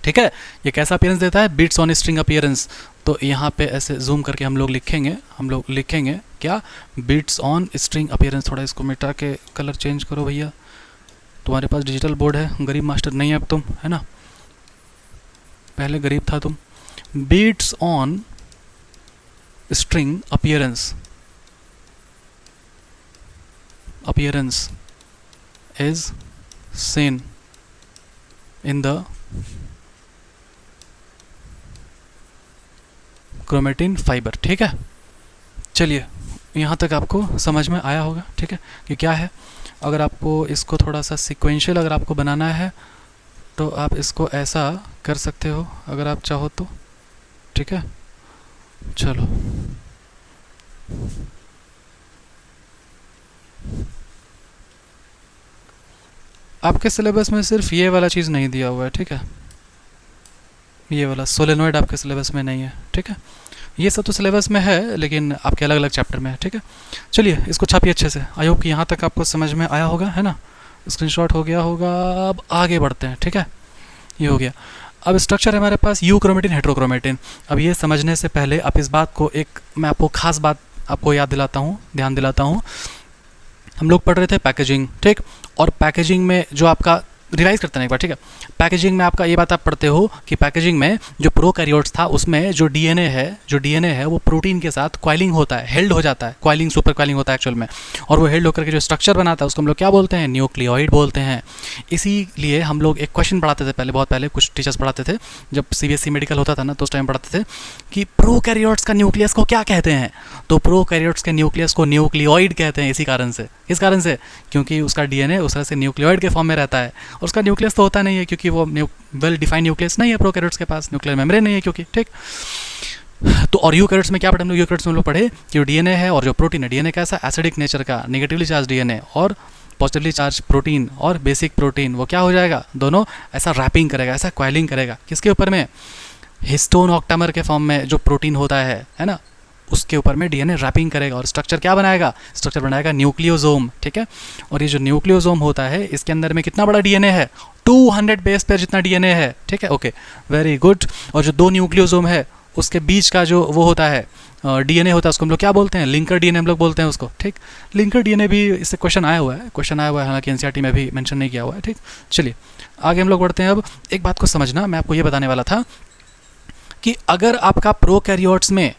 ठीक है। ये कैसा अपीयरेंस देता है, बीट्स ऑन स्ट्रिंग अपीयरेंस। तो यहाँ पे ऐसे जूम करके हम लोग लिखेंगे क्या, बीट्स ऑन स्ट्रिंग अपीयरेंस। थोड़ा इसको मिटा के कलर चेंज करो भैया, तुम्हारे पास डिजिटल बोर्ड है, गरीब मास्टर नहीं है अब तुम, है ना, पहले गरीब था तुम। Beads on string appearance is seen in the chromatin fibre, ठीक है। चलिए यहाँ तक आपको समझ में आया होगा, ठीक है, कि क्या है। अगर आपको इसको थोड़ा सा सिक्वेंशियल अगर आपको बनाना है तो आप इसको ऐसा कर सकते हो अगर आप चाहो तो, ठीक है। चलो आपके सिलेबस में सिर्फ ये वाला चीज़ नहीं दिया हुआ है, ठीक है, ये वाला सोलेनॉइड आपके सिलेबस में नहीं है, ठीक है। ये सब तो सिलेबस में है लेकिन आपके अलग अलग चैप्टर में है, ठीक है। चलिए इसको छापिए अच्छे से। आई होप कि यहाँ तक आपको समझ में आया होगा, है ना, स्क्रीनशॉट हो गया होगा। अब आगे बढ़ते हैं, ठीक है, ये हो गया। अब स्ट्रक्चर है हमारे पास यू क्रोमेटिन, हेट्रोक्रोमेटिन। अब ये समझने से पहले आप इस बात को, एक मैं आपको खास बात आपको याद दिलाता हूँ, ध्यान दिलाता हूँ। हम लोग पढ़ रहे थे पैकेजिंग, ठीक। और पैकेजिंग में जो आपका, रिवाइज करते हैं एक बार, ठीक है। पैकेजिंग में आपका ये बात आप पढ़ते हो कि पैकेजिंग में जो प्रोकैरियोट्स था उसमें जो डीएनए है वो प्रोटीन के साथ क्वाइलिंग होता है, हेल्ड हो जाता है, क्वाइलिंग सुपर क्वाइलिंग होता है एक्चुअल में। और वो हेल्ड होकर के जो स्ट्रक्चर बनाता है उसको हम लोग क्या बोलते हैं, न्यूक्लियोइड बोलते हैं। इसीलिए हम लोग एक क्वेश्चन पढ़ाते थे पहले, बहुत पहले कुछ टीचर्स पढ़ाते थे, जब सीबीएसई मेडिकल होता था ना तो उस टाइम पढ़ाते थे कि प्रोकैरियोट्स का न्यूक्लियस को क्या कहते हैं। तो प्रोकैरियोट्स के न्यूक्लियस को न्यूक्लियोइड कहते हैं, इसी कारण से, इस कारण से क्योंकि उसका डीएनए उस तरह से न्यूक्लियोइड के फॉर्म में रहता है। और उसका न्यूक्लियस तो होता नहीं है क्योंकि वो वेल डिफाइंड न्यूक्लियस नहीं है, प्रोकैरियोट्स के पास न्यूक्लियर मेम्ब्रेन नहीं है क्योंकि, ठीक। तो और यूकैरियोट्स में क्या पढ़े हम लोग, यूकैरियोट्स में लोग पढ़े कि डीएनए है और जो प्रोटीन है, डीएनए कैसा एसिडिक नेचर का, नेगेटिवली चार्ज डीएनए और पॉजिटिवली चार्ज प्रोटीन और बेसिक प्रोटीन, वो क्या हो जाएगा, दोनों ऐसा रैपिंग करेगा, ऐसा क्वाइलिंग करेगा, किसके ऊपर में, हिस्टोन ऑक्टामर के फॉर्म में जो प्रोटीन होता है ना, उसके ऊपर में डीएनए रैपिंग करेगा और स्ट्रक्चर क्या बनाएगा, स्ट्रक्चर बनाएगा न्यूक्लियोसोम, ठीक है। और ये जो न्यूक्लियोसोम होता है इसके अंदर में कितना बड़ा डीएनए है, 200 बेस पेयर जितना डीएनए है, ठीक है, ओके, वेरी गुड। और जो दो न्यूक्लियोसोम है उसके बीच का जो वो होता है डीएनए होता है, उसको हम लोग क्या बोलते हैं, लिंकर डीएनए हम लोग बोलते हैं उसको, ठीक। लिंकर डीएनए भी इससे क्वेश्चन आया हुआ है, हालांकि एनसीईआरटी में भी मेंशन नहीं किया हुआ है, ठीक। चलिए आगे हम लोग बढ़ते हैं। अब एक बात को समझना, मैं आपको ये बताने वाला था कि अगर आपका प्रोकैरियोट्स में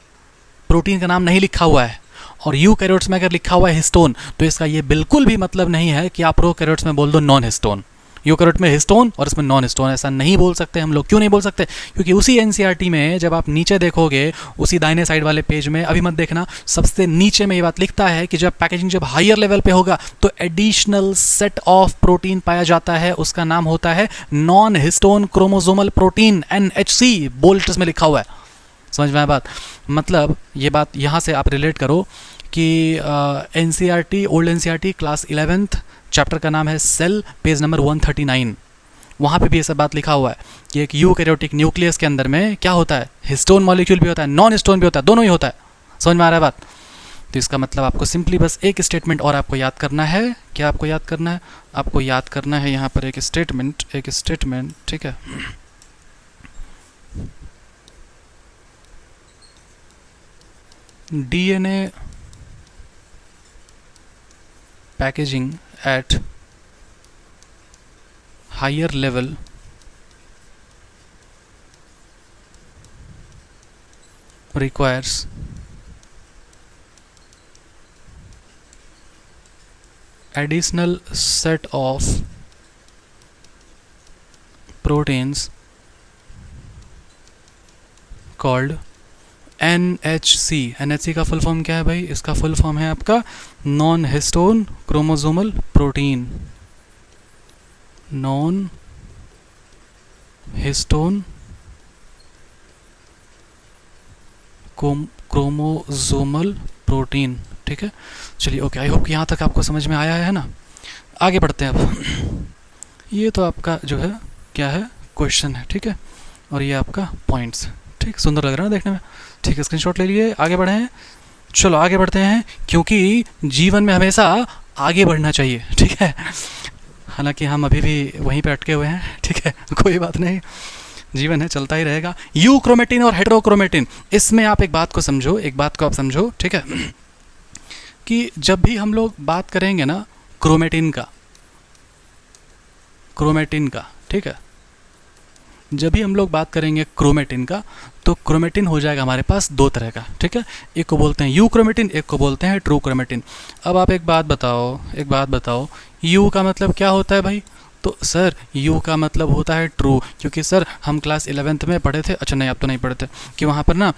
प्रोटीन का नाम नहीं लिखा हुआ है और यूकैरियोट्स में अगर लिखा हुआ है हिस्टोन, तो इसका ये बिल्कुल भी मतलब नहीं है कि आप प्रोकैरियोट्स में बोल दो नॉन हिस्टोन। यूकैरियोट में हिस्टोन और इसमें नॉन हिस्टोन, ऐसा नहीं बोल सकते हम लोग। क्यों नहीं बोल सकते, क्योंकि उसी एनसीईआरटी में जब आप नीचे देखोगे, उसी दाहिने साइड वाले पेज में, अभी मत देखना, सबसे नीचे में ये बात लिखता है कि जब पैकेजिंग जब हायर लेवल पे होगा तो एडिशनल सेट ऑफ प्रोटीन पाया जाता है, उसका नाम होता है non histone chromosomal protein, NHC, bold में लिखा हुआ है। समझ में आया बात, मतलब ये बात यहाँ से आप रिलेट करो कि NCERT, old NCERT class 11th chapter का नाम है सेल, पेज नंबर 139, वहाँ पे भी ये सब बात लिखा हुआ है कि एक यूकैरियोटिक न्यूक्लियस के अंदर में क्या होता है, हिस्टोन मॉलिक्यूल भी होता है, नॉन हिस्टोन भी होता है, दोनों ही होता है। समझ में आ रहा है बात। तो इसका मतलब आपको सिंपली बस एक स्टेटमेंट और आपको याद करना है। क्या आपको याद करना है, आपको याद करना है यहाँ पर एक स्टेटमेंट, ठीक है। DNA packaging at higher level requires additional set of proteins called NHC। NHC का फुल फॉर्म क्या है भाई? इसका फुल फॉर्म है आपका non histone chromosomal protein. Non histone chromosomal protein. ठीक है, चलिए ओके, आई होप कि यहाँ तक आपको समझ में आया है ना। आगे बढ़ते हैं अब। ये तो आपका जो है क्या है, क्वेश्चन है। ठीक है, और ये आपका पॉइंट्स। ठीक, सुंदर लग रहा है देखने में। ठीक है, स्क्रीनशॉट ले लिए, आगे बढ़े हैं। चलो आगे बढ़ते हैं, क्योंकि जीवन में हमेशा आगे बढ़ना चाहिए। ठीक है, हालांकि हम अभी भी वहीं पे अटके हुए हैं। ठीक है, कोई बात नहीं, जीवन है, चलता ही रहेगा। यूक्रोमेटिन और हेटेरोक्रोमेटिन, इसमें आप एक बात को समझो, एक बात को आप समझो। ठीक है, कि जब भी हम लोग बात करेंगे ना क्रोमेटिन का, ठीक है, जब भी हम लोग बात करेंगे क्रोमेटिन का, तो क्रोमेटिन हो जाएगा हमारे पास दो तरह का। ठीक है, एक को बोलते हैं यू क्रोमेटिन, एक को बोलते हैं ट्रू क्रोमेटिन। अब आप एक बात बताओ, यू का मतलब क्या होता है भाई? तो सर यू का मतलब होता है ट्रू, क्योंकि सर हम क्लास 11th में पढ़े थे, अच्छा नहीं आप तो नहीं पढ़े थे, कि वहाँ पर ना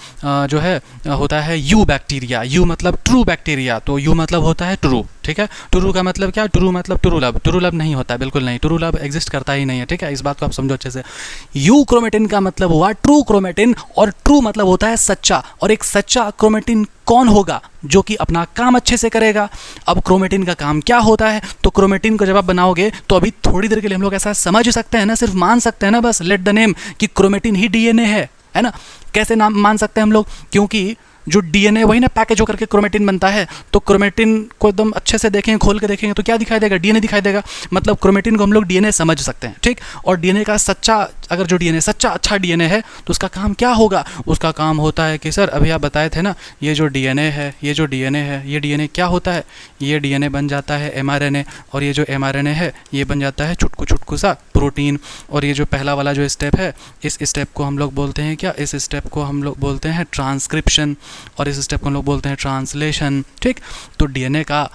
जो है होता है यू बैक्टीरिया, यू मतलब ट्रू बैक्टीरिया, तो यू मतलब होता है ट्रू। ठीक है, ट्रू का मतलब क्या? ट्रू मतलब ट्रू लब नहीं होता है, बिल्कुल नहीं, ट्रू लब एग्जिस्ट करता ही नहीं है। ठीक है, इस बात को आप समझो अच्छे से। यू क्रोमेटिन का मतलब हुआ ट्रू क्रोमेटिन, और ट्रू मतलब होता है सच्चा, और एक सच्चा क्रोमेटिन कौन होगा? जो कि अपना काम अच्छे से करेगा। अब क्रोमेटिन का काम क्या होता है? तो क्रोमेटिन को जब आप बनाओगे तो अभी थोड़ी देर के लिए हम लोग ऐसा समझ सकते हैं ना, सिर्फ मान सकते हैं ना, बस लेट द नेम, कि क्रोमेटिन ही डीएनए है ना। कैसे नाम मान सकते हैं हम लोग? क्योंकि जो डीएनए वही ना पैकेज होकर के क्रोमेटिन बनता है, तो क्रोमेटिन को एकदम अच्छे से देखेंगे, खोल के देखेंगे तो क्या दिखाई देगा? डीएनए दिखाई देगा। मतलब क्रोमेटिन को हम लोग डीएनए समझ सकते हैं। ठीक, और डीएनए का सच्चा, अगर जो डीएनए सच्चा अच्छा डीएनए है तो उसका काम क्या होगा? उसका काम होता है कि सर अभी आप बताए थे ना, ये जो डीएनए है, ये डीएनए क्या होता है? ये डीएनए बन जाता है एमआरएनए, और ये जो एमआरएनए है ये बन जाता है छुटकू सा प्रोटीन। और ये जो पहला वाला जो स्टेप है, इस स्टेप को हम लोग बोलते हैं क्या? इस स्टेप को हम लोग बोलते हैं ट्रांसक्रिप्शन, और इस स्टेप को हम लोग बोलते हैं ट्रांसलेशन। ठीक, तो डीएनए का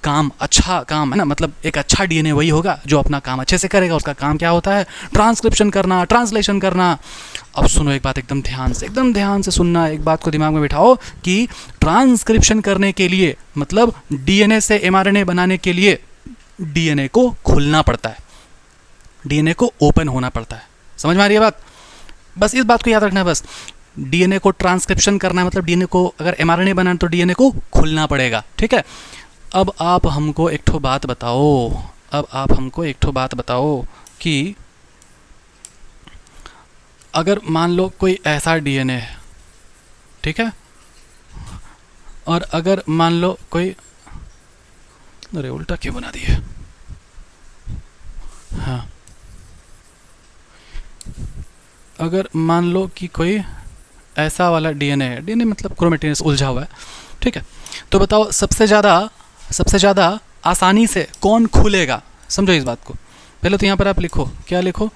काम, अच्छा काम है ना, मतलब एक अच्छा डीएनए वही होगा जो अपना काम अच्छे से करेगा। उसका काम क्या होता है? ट्रांसक्रिप्शन करना, ट्रांसलेशन करना। अब सुनो एक बात, एकदम ध्यान से सुनना, एक बात को दिमाग में बिठाओ कि ट्रांसक्रिप्शन करने के लिए, मतलब डीएनए से एमआरएनए बनाने के लिए डीएनए को खुलना पड़ता है, डीएनए को ओपन होना पड़ता है। समझ में आ रही है बात? बस इस बात को याद रखना है। बस डीएनए को ट्रांसक्रिप्शन करना है, मतलब डीएनए को अगर एमआरएनए बनाना है तो डीएनए को खुलना पड़ेगा। ठीक है, अब आप हमको एक ठो बात बताओ, कि अगर मान लो कोई ऐसा डीएनए है, ठीक है, और अगर मान लो कोई, अरे उल्टा क्यों बना दिए? हाँ, अगर मान लो कि कोई ऐसा वाला डीएनए है, डीएनए मतलब क्रोमेटिन उलझा हुआ है, ठीक है, तो बताओ सबसे ज़्यादा आसानी से कौन खुलेगा? समझो इस बात को। पहले तो यहाँ पर आप लिखो, क्या लिखो?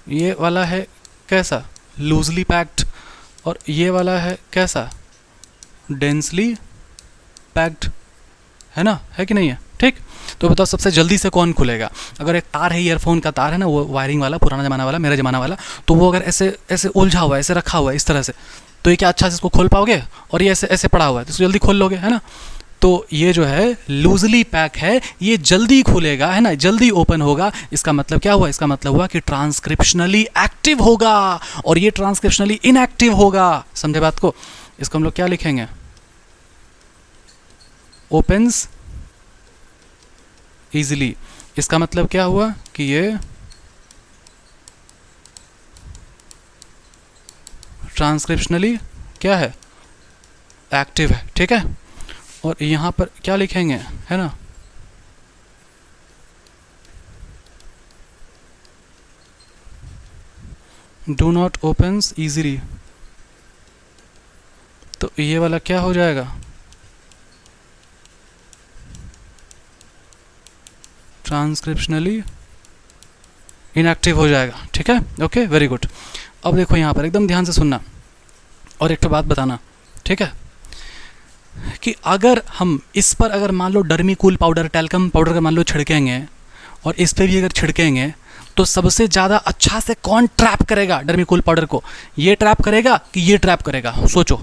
ये वाला है कैसा? लूजली पैक्ड, और ये वाला है कैसा? डेंसली पैक्ड, है ना, है कि नहीं है? ठीक, तो बताओ सबसे जल्दी से कौन खुलेगा? अगर एक तार है, ईयरफोन का तार है ना, वो वायरिंग वाला, पुराना ज़माना वाला, मेरा ज़माना वाला, तो वो अगर ऐसे ऐसे उलझा हुआ है, ऐसे रखा हुआ है इस तरह से, तो ये क्या अच्छा से इसको खोल पाओगे? और ये ऐसे ऐसे पड़ा हुआ है तो इसको जल्दी खोल लोगे, है ना? तो ये जो है लूजली पैक है, ये जल्दी खुलेगा, है ना, जल्दी ओपन होगा। इसका मतलब क्या हुआ? इसका मतलब हुआ कि ट्रांसक्रिप्शनली एक्टिव होगा, और ये ट्रांसक्रिप्शनली इनएक्टिव होगा। समझे बात को? इसको हम लोग क्या लिखेंगे? Opens easily. इसका मतलब क्या हुआ कि ये ट्रांसक्रिप्शनली क्या है? एक्टिव है। ठीक है, और यहाँ पर क्या लिखेंगे, है ना? डू नॉट ओपन्स इजीली, तो ये वाला क्या हो जाएगा? ट्रांसक्रिप्शनली इनएक्टिव हो जाएगा। ठीक है, ओके, वेरी गुड। अब देखो यहाँ पर एकदम ध्यान से सुनना और एक तो बात बताना, ठीक है? कि अगर हम इस पर अगर मान लो डर्मीकूल पाउडर, टैल्कम पाउडर का मान लो छिड़केंगे और इस पर भी अगर छिड़केंगे तो सबसे ज़्यादा अच्छा से कौन ट्रैप करेगा डर्मीकूल पाउडर को? ये ट्रैप करेगा कि ये ट्रैप करेगा? सोचो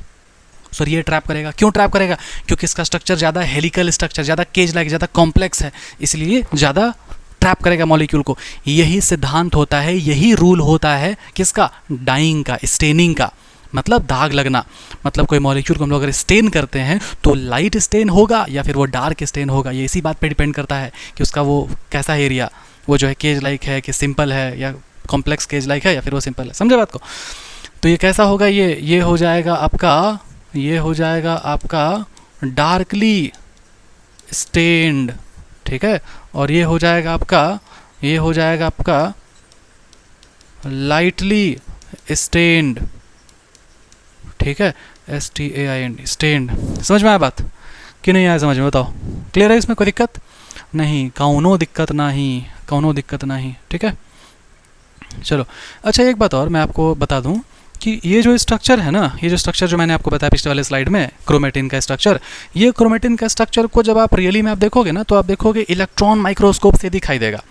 सर, ये ट्रैप करेगा। क्यों ट्रैप करेगा? क्योंकि इसका स्ट्रक्चर ज़्यादा हेलिकल स्ट्रक्चर, ज़्यादा केज लाइक, ज़्यादा कॉम्प्लेक्स है, इसलिए ज़्यादा ट्रैप करेगा मॉलिक्यूल को। यही सिद्धांत होता है, यही रूल होता है किसका? डाइंग का, स्टेनिंग का, मतलब दाग लगना। मतलब कोई मॉलिक्यूल को हम लोग अगर स्टेन करते हैं तो लाइट स्टेन होगा या फिर वो डार्क स्टेन होगा, ये इसी बात पे डिपेंड करता है कि उसका वो कैसा एरिया, वो जो है केज लाइक है कि सिंपल है, या कॉम्प्लेक्स केज लाइक है, या फिर वो सिंपल है। समझे बात को? तो ये कैसा होगा? ये हो जाएगा आपका, ये हो जाएगा आपका डार्कली स्टेन्ड, ठीक है। और ये हो जाएगा आपका, ये हो जाएगा आपका लाइटली स्टेन्ड, ठीक है, STAIND, स्टेन्ड। समझ में आया बात कि नहीं आया? समझ में, बताओ। क्लियर है? इसमें कोई दिक्कत नहीं, कौनो दिक्कत नहीं, कौनो दिक्कत नहीं, ठीक है। चलो अच्छा, एक बात और मैं आपको बता दूं कि ये जो स्ट्रक्चर है ना, ये जो स्ट्रक्चर जो मैंने आपको बताया पिछले वाले स्लाइड में, क्रोमेटिन का स्ट्रक्चर, ये क्रोमेटिन का स्ट्रक्चर को जब आप रियली में आप देखोगे ना, तो आप देखोगे इलेक्ट्रॉन माइक्रोस्कोप से दिखाई देगा।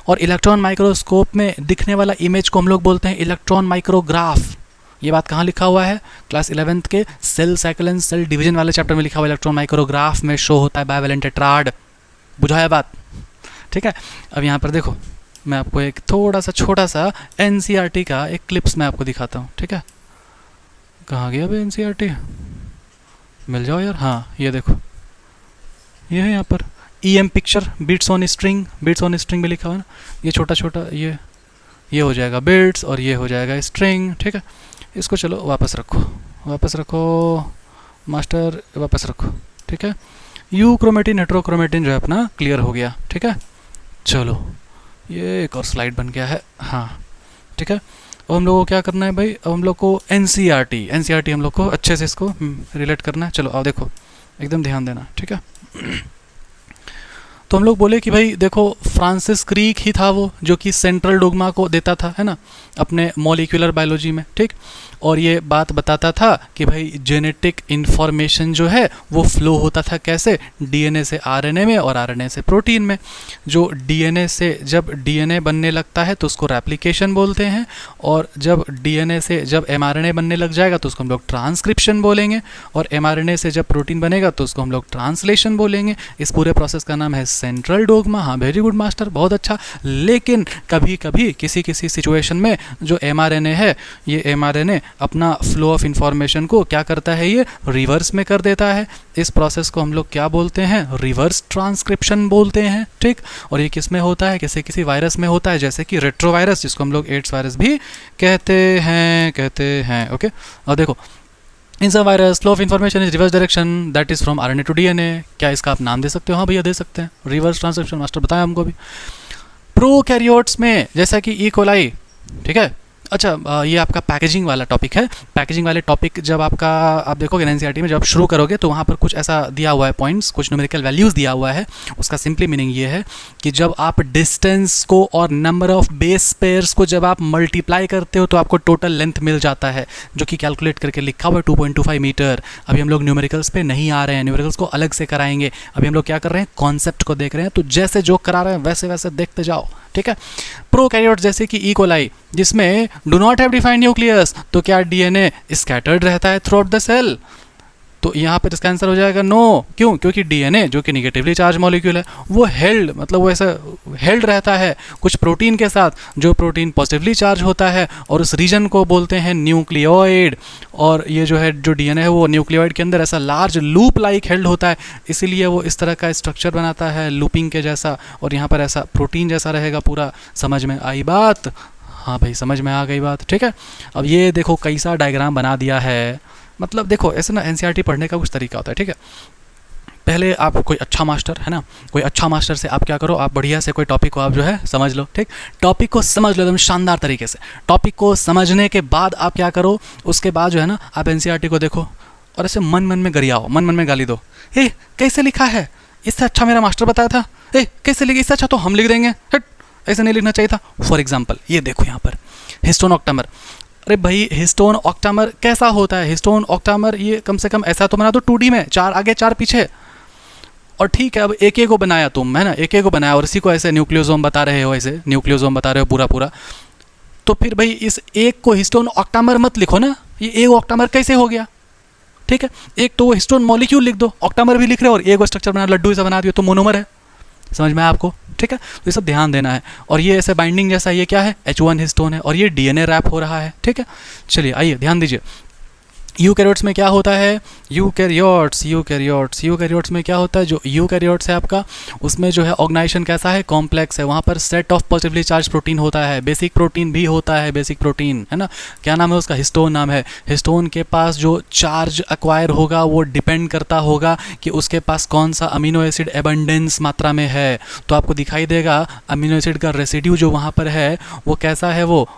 और इलेक्ट्रॉन माइक्रोस्कोप में दिखने वाला इमेज को हम लोग बोलते हैं इलेक्ट्रॉन माइक्रोग्राफ। ये बात कहाँ लिखा हुआ है? क्लास 11th के cell cycle and cell division वाले चैप्टर में लिखा हुआ। इलेक्ट्रॉन माइक्रोग्राफ में शो होता है बाइवेलेंट टेट्राड। बुझाया बात? ठीक है। अब यहाँ पर देखो, मैं आपको एक थोड़ा सा छोटा सा NCERT का एक क्लिप्स मैं आपको दिखाता हूँ, ठीक है। कहाँ गया भाई NCERT? मिल जाओ यार। हाँ, ये देखो, ये है यहाँ पर EM picture, beads on string, beads on string में लिखा हुआ है ना। ये छोटा छोटा ये हो जाएगा बीट्स और ये हो जाएगा स्ट्रिंग, ठीक है। इसको चलो वापस रखो, वापस रखो मास्टर, वापस रखो, ठीक है। यू क्रोमेटिन हेट्रोक्रोमेटिन जो है अपना क्लियर हो गया, ठीक है। चलो ये एक और स्लाइड बन गया है, हाँ ठीक है। अब हम लोग को क्या करना है भाई? अब हम लोग को NCERT हम लोग को अच्छे से इसको रिलेट करना है। चलो अब देखो, एकदम ध्यान देना, ठीक है। तो हम लोग बोले कि भाई देखो, फ्रांसिस क्रिक ही था वो जो कि सेंट्रल डोग्मा को देता था, है ना, अपने मॉलिक्यूलर बायोलॉजी में, ठीक। और ये बात बताता था कि भाई जेनेटिक इन्फॉर्मेशन जो है वो फ्लो होता था कैसे? DNA से RNA में और RNA से प्रोटीन में। जो DNA से जब DNA बनने लगता है तो उसको रेप्लिकेशन बोलते हैं, और जब DNA से जब mRNA बनने लग जाएगा तो उसको हम लोग ट्रांसक्रिप्शन बोलेंगे, और mRNA से जब प्रोटीन बनेगा तो उसको हम लोग ट्रांसलेशन बोलेंगे। इस पूरे प्रोसेस का नाम है सेंट्रल डोग्मा। हाँ, वेरी गुड मास्टर, बहुत अच्छा। लेकिन कभी कभी किसी किसी सिचुएशन में जो mRNA है, ये mRNA अपना फ्लो ऑफ इंफॉर्मेशन को क्या करता है? ये रिवर्स में कर देता है। इस प्रोसेस को हम लोग क्या बोलते हैं? रिवर्स ट्रांसक्रिप्शन बोलते हैं, ठीक। और ये किस में होता है? किसी वायरस में होता है, जैसे कि रेट्रोवायरस, जिसको हम लोग एड्स वायरस भी कहते हैं, ओके। और देखो, इन सब virus flow of information is reverse direction, that is from RNA to DNA। क्या इसका आप नाम दे सकते हो? हाँ भैया दे सकते हैं, रिवर्स ट्रांसक्रिप्शन। मास्टर बताया हमको भी। प्रोकैरियोट्स में जैसा कि ई कोलाई, ठीक है। अच्छा, ये आपका पैकेजिंग वाला टॉपिक है। पैकेजिंग वाले टॉपिक जब आप देखोगे NCERT में, जब शुरू करोगे तो वहाँ पर कुछ ऐसा दिया हुआ है, पॉइंट्स, कुछ न्यूमेरिकल वैल्यूज़ दिया हुआ है। उसका सिंपली मीनिंग ये है कि जब आप डिस्टेंस को और नंबर ऑफ बेस पेयर्स को जब आप मल्टीप्लाई करते हो तो आपको टोटल लेंथ मिल जाता है, जो कि कैलकुलेट करके लिखा हुआ है 2.25 मीटर। अभी हम लोग न्यूमेरिकल्स पे नहीं आ रहे हैं, न्यूमेरिकल्स को अलग से कराएंगे। अभी हम लोग क्या कर रहे हैं? कॉन्सेप्ट को देख रहे हैं। तो जैसे जो करा रहे हैं वैसे वैसे देखते जाओ, ठीक है। प्रोकैरियोट जैसे कि ई कोलाई, जिसमें do not have defined nucleus, तो क्या DNA स्कैटर्ड रहता है थ्रू आउट द सेल? तो यहाँ पर इसका आंसर हो जाएगा नो। क्यों? क्योंकि DNA जो कि निगेटिवली चार्ज मॉलिक्यूल है, वो हेल्ड, मतलब वो ऐसा हेल्ड रहता है कुछ प्रोटीन के साथ, जो प्रोटीन पॉजिटिवली चार्ज होता है, और उस रीजन को बोलते हैं न्यूक्लियोइड। और ये जो है, जो DNA है, वो न्यूक्लियोइड के अंदर ऐसा लार्ज लूप लाइक हेल्ड होता है, इसीलिए वो इस तरह का स्ट्रक्चर बनाता है लूपिंग के जैसा, और यहाँ पर ऐसा प्रोटीन जैसा रहेगा पूरा। समझ में आई बात? हाँ भाई, समझ में आ गई बात, ठीक है। अब ये देखो कैसा डायग्राम बना दिया है। मतलब देखो, ऐसे ना NCERT पढ़ने का कुछ तरीका होता है, ठीक है। पहले आप कोई अच्छा मास्टर, है ना, कोई अच्छा मास्टर से आप क्या करो? आप बढ़िया से कोई टॉपिक को आप जो है समझ लो, ठीक। टॉपिक को समझ लो एकदम शानदार तरीके से। टॉपिक को समझने के बाद आप क्या करो? उसके बाद जो है ना, आप NCERT को देखो और ऐसे मन मन में गरियाओ, मन मन में गाली दो। ए कैसे लिखा है? इससे अच्छा मेरा मास्टर बताया था। ए कैसे लिखा? इससे अच्छा तो हम लिख देंगे। हट, ऐसे नहीं लिखना चाहिए था। फॉर एग्जाम्पल ये देखो यहाँ पर हिस्टोन ऑक्टेमर, अरे भाई हिस्टोन ऑक्टामर कैसा होता है? हिस्टोन ऑक्टामर ये कम से कम ऐसा तो बना दो 2D में, 4 आगे 4 पीछे, और ठीक है अब एक एक को बनाया तुम, है ना, एक एक को बनाया और इसी को ऐसे न्यूक्लियोसोम बता रहे हो, ऐसे न्यूक्लियोसोम बता रहे हो पूरा पूरा, तो फिर भाई इस एक को हिस्टोन ऑक्टामर मत लिखो ना, ये एक ऑक्टामर कैसे हो गया? ठीक है, एक तो वो हिस्टोन मॉलिक्यूल लिख दो, ऑक्टामर भी लिख रहे हो और एक स्ट्रक्चर बना, लड्डू ऐसा बना दिया तो मोनोमर है। समझ में आया आपको? ठीक है, तो ये सब ध्यान देना है। और ये ऐसे बाइंडिंग जैसा ये क्या है? H1 हिस्टोन है और ये DNA रैप हो रहा है। ठीक है, चलिए आइए ध्यान दीजिए। यूकैरियोट्स में क्या होता है? यूकैरियोट्स में क्या होता है? जो यूकैरियोट्स है आपका, उसमें जो है ऑर्गेनाइजेशन कैसा है? कॉम्प्लेक्स है। वहाँ पर set of positively charge protein होता है, बेसिक प्रोटीन भी होता है, बेसिक प्रोटीन, है ना। क्या नाम है उसका? हिस्टोन नाम है। हिस्टोन के पास जो चार्ज अक्वायर होगा वो डिपेंड करता होगा कि उसके पास कौन सा अमीनो एसिड एबंडेंस मात्रा में है। तो आपको दिखाई देगा अमीनो एसिड का रेसिड्यू जो वहाँ पर है वो कैसा है? वो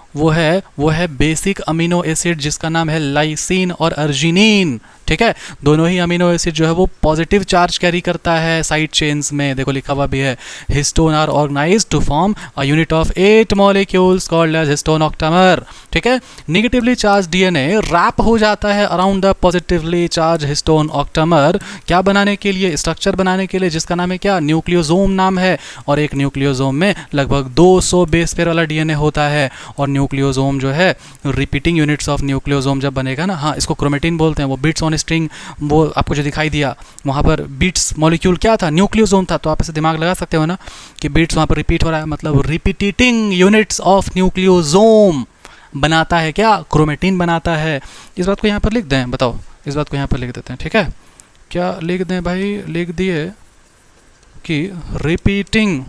है बेसिक अमीनो एसिड जिसका नाम है लाइसिन और अर्जिनिन। ठीक है, दोनों ही अमीनो एसिड जो है वो पॉजिटिव चार्ज कैरी करता है साइड चेन्स में, देखो लिखा हुआ भी है। Histone are organised to form a unit of 8 molecules called as histone octamer. ठीक है, नेगेटिवली चार्ज डीएनए रैप हो जाता है around the positively charge histone octamer, क्या बनाने के लिए? स्ट्रक्चर बनाने के लिए जिसका नाम है क्या? न्यूक्लियोसोम नाम है। और एक न्यूक्लियोसोम में लगभग 200 बेस पेयर वाला डीएनए होता है। और न्यूक्लियोसोम जो है रिपीटिंग यूनिट्स ऑफ न्यूक्लियोसोम जब बनेगा ना, हाँ इसको क्रोमेटिन बोलते हैं। वो बिट्स ऑन स्ट्रिंग, वो आपको जो दिखाई दिया वहाँ पर बिट्स मॉलिक्यूल क्या था? न्यूक्लियोसोम था। तो आप ऐसे दिमाग लगा सकते हो ना कि बिट्स वहाँ पर रिपीट हो रहा है, मतलब रिपीटिंग यूनिट्स ऑफ न्यूक्लियोसोम बनाता है क्या? क्रोमेटिन बनाता है। इस बात को यहाँ पर लिख दें, बताओ, इस बात को यहाँ पर लिख देते हैं। ठीक है, क्या लिख दें भाई? लिख दिए कि repeating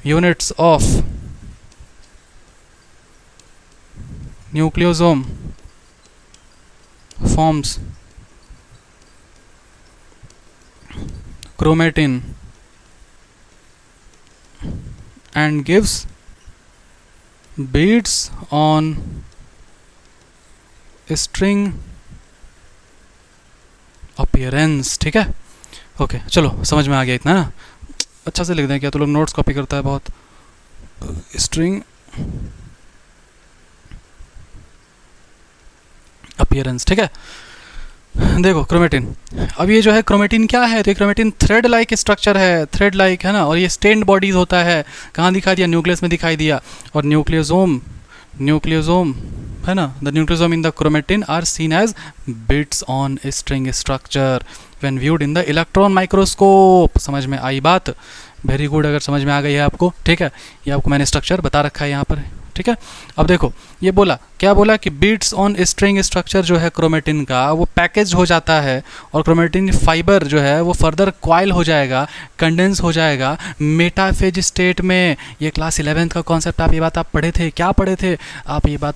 units of nucleosome forms chromatin and gives beads on string appearance। ठीक है, ओके चलो समझ में आ गया इतना ना। अच्छा से लिख दें, क्या तो लोग नोट्स कॉपी करता है बहुत। String appearance. ठीक है, देखो क्रोमेटिन, अब ये जो है क्रोमेटिन क्या है? तो ये क्रोमेटिन थ्रेड लाइक स्ट्रक्चर है, थ्रेड लाइक, है ना। और ये स्टेन्ड बॉडीज होता है। कहाँ दिखाई दिया? न्यूक्लियस में दिखाई दिया। और न्यूक्लियोसोम है ना, the nucleosome in the chromatin are seen as beads on string structure when viewed in the electron microscope. समझ में आई बात? वेरी गुड, अगर समझ में आ गई है आपको। ठीक है, ये आपको मैंने स्ट्रक्चर बता रखा है यहाँ पर। ठीक है, अब देखो ये बोला, क्या बोला कि बीट्स ऑन स्ट्रिंग स्ट्रक्चर जो है क्रोमेटिन का वो पैकेज हो जाता है और क्रोमेटिन फाइबर जो है वो फर्दर क्वाइल हो जाएगा, कंडेंस हो जाएगा मेटाफेज स्टेट में। ये क्लास 11th का कॉन्सेप्ट आप ये बात आप पढ़े थे, क्या पढ़े थे आप? ये बात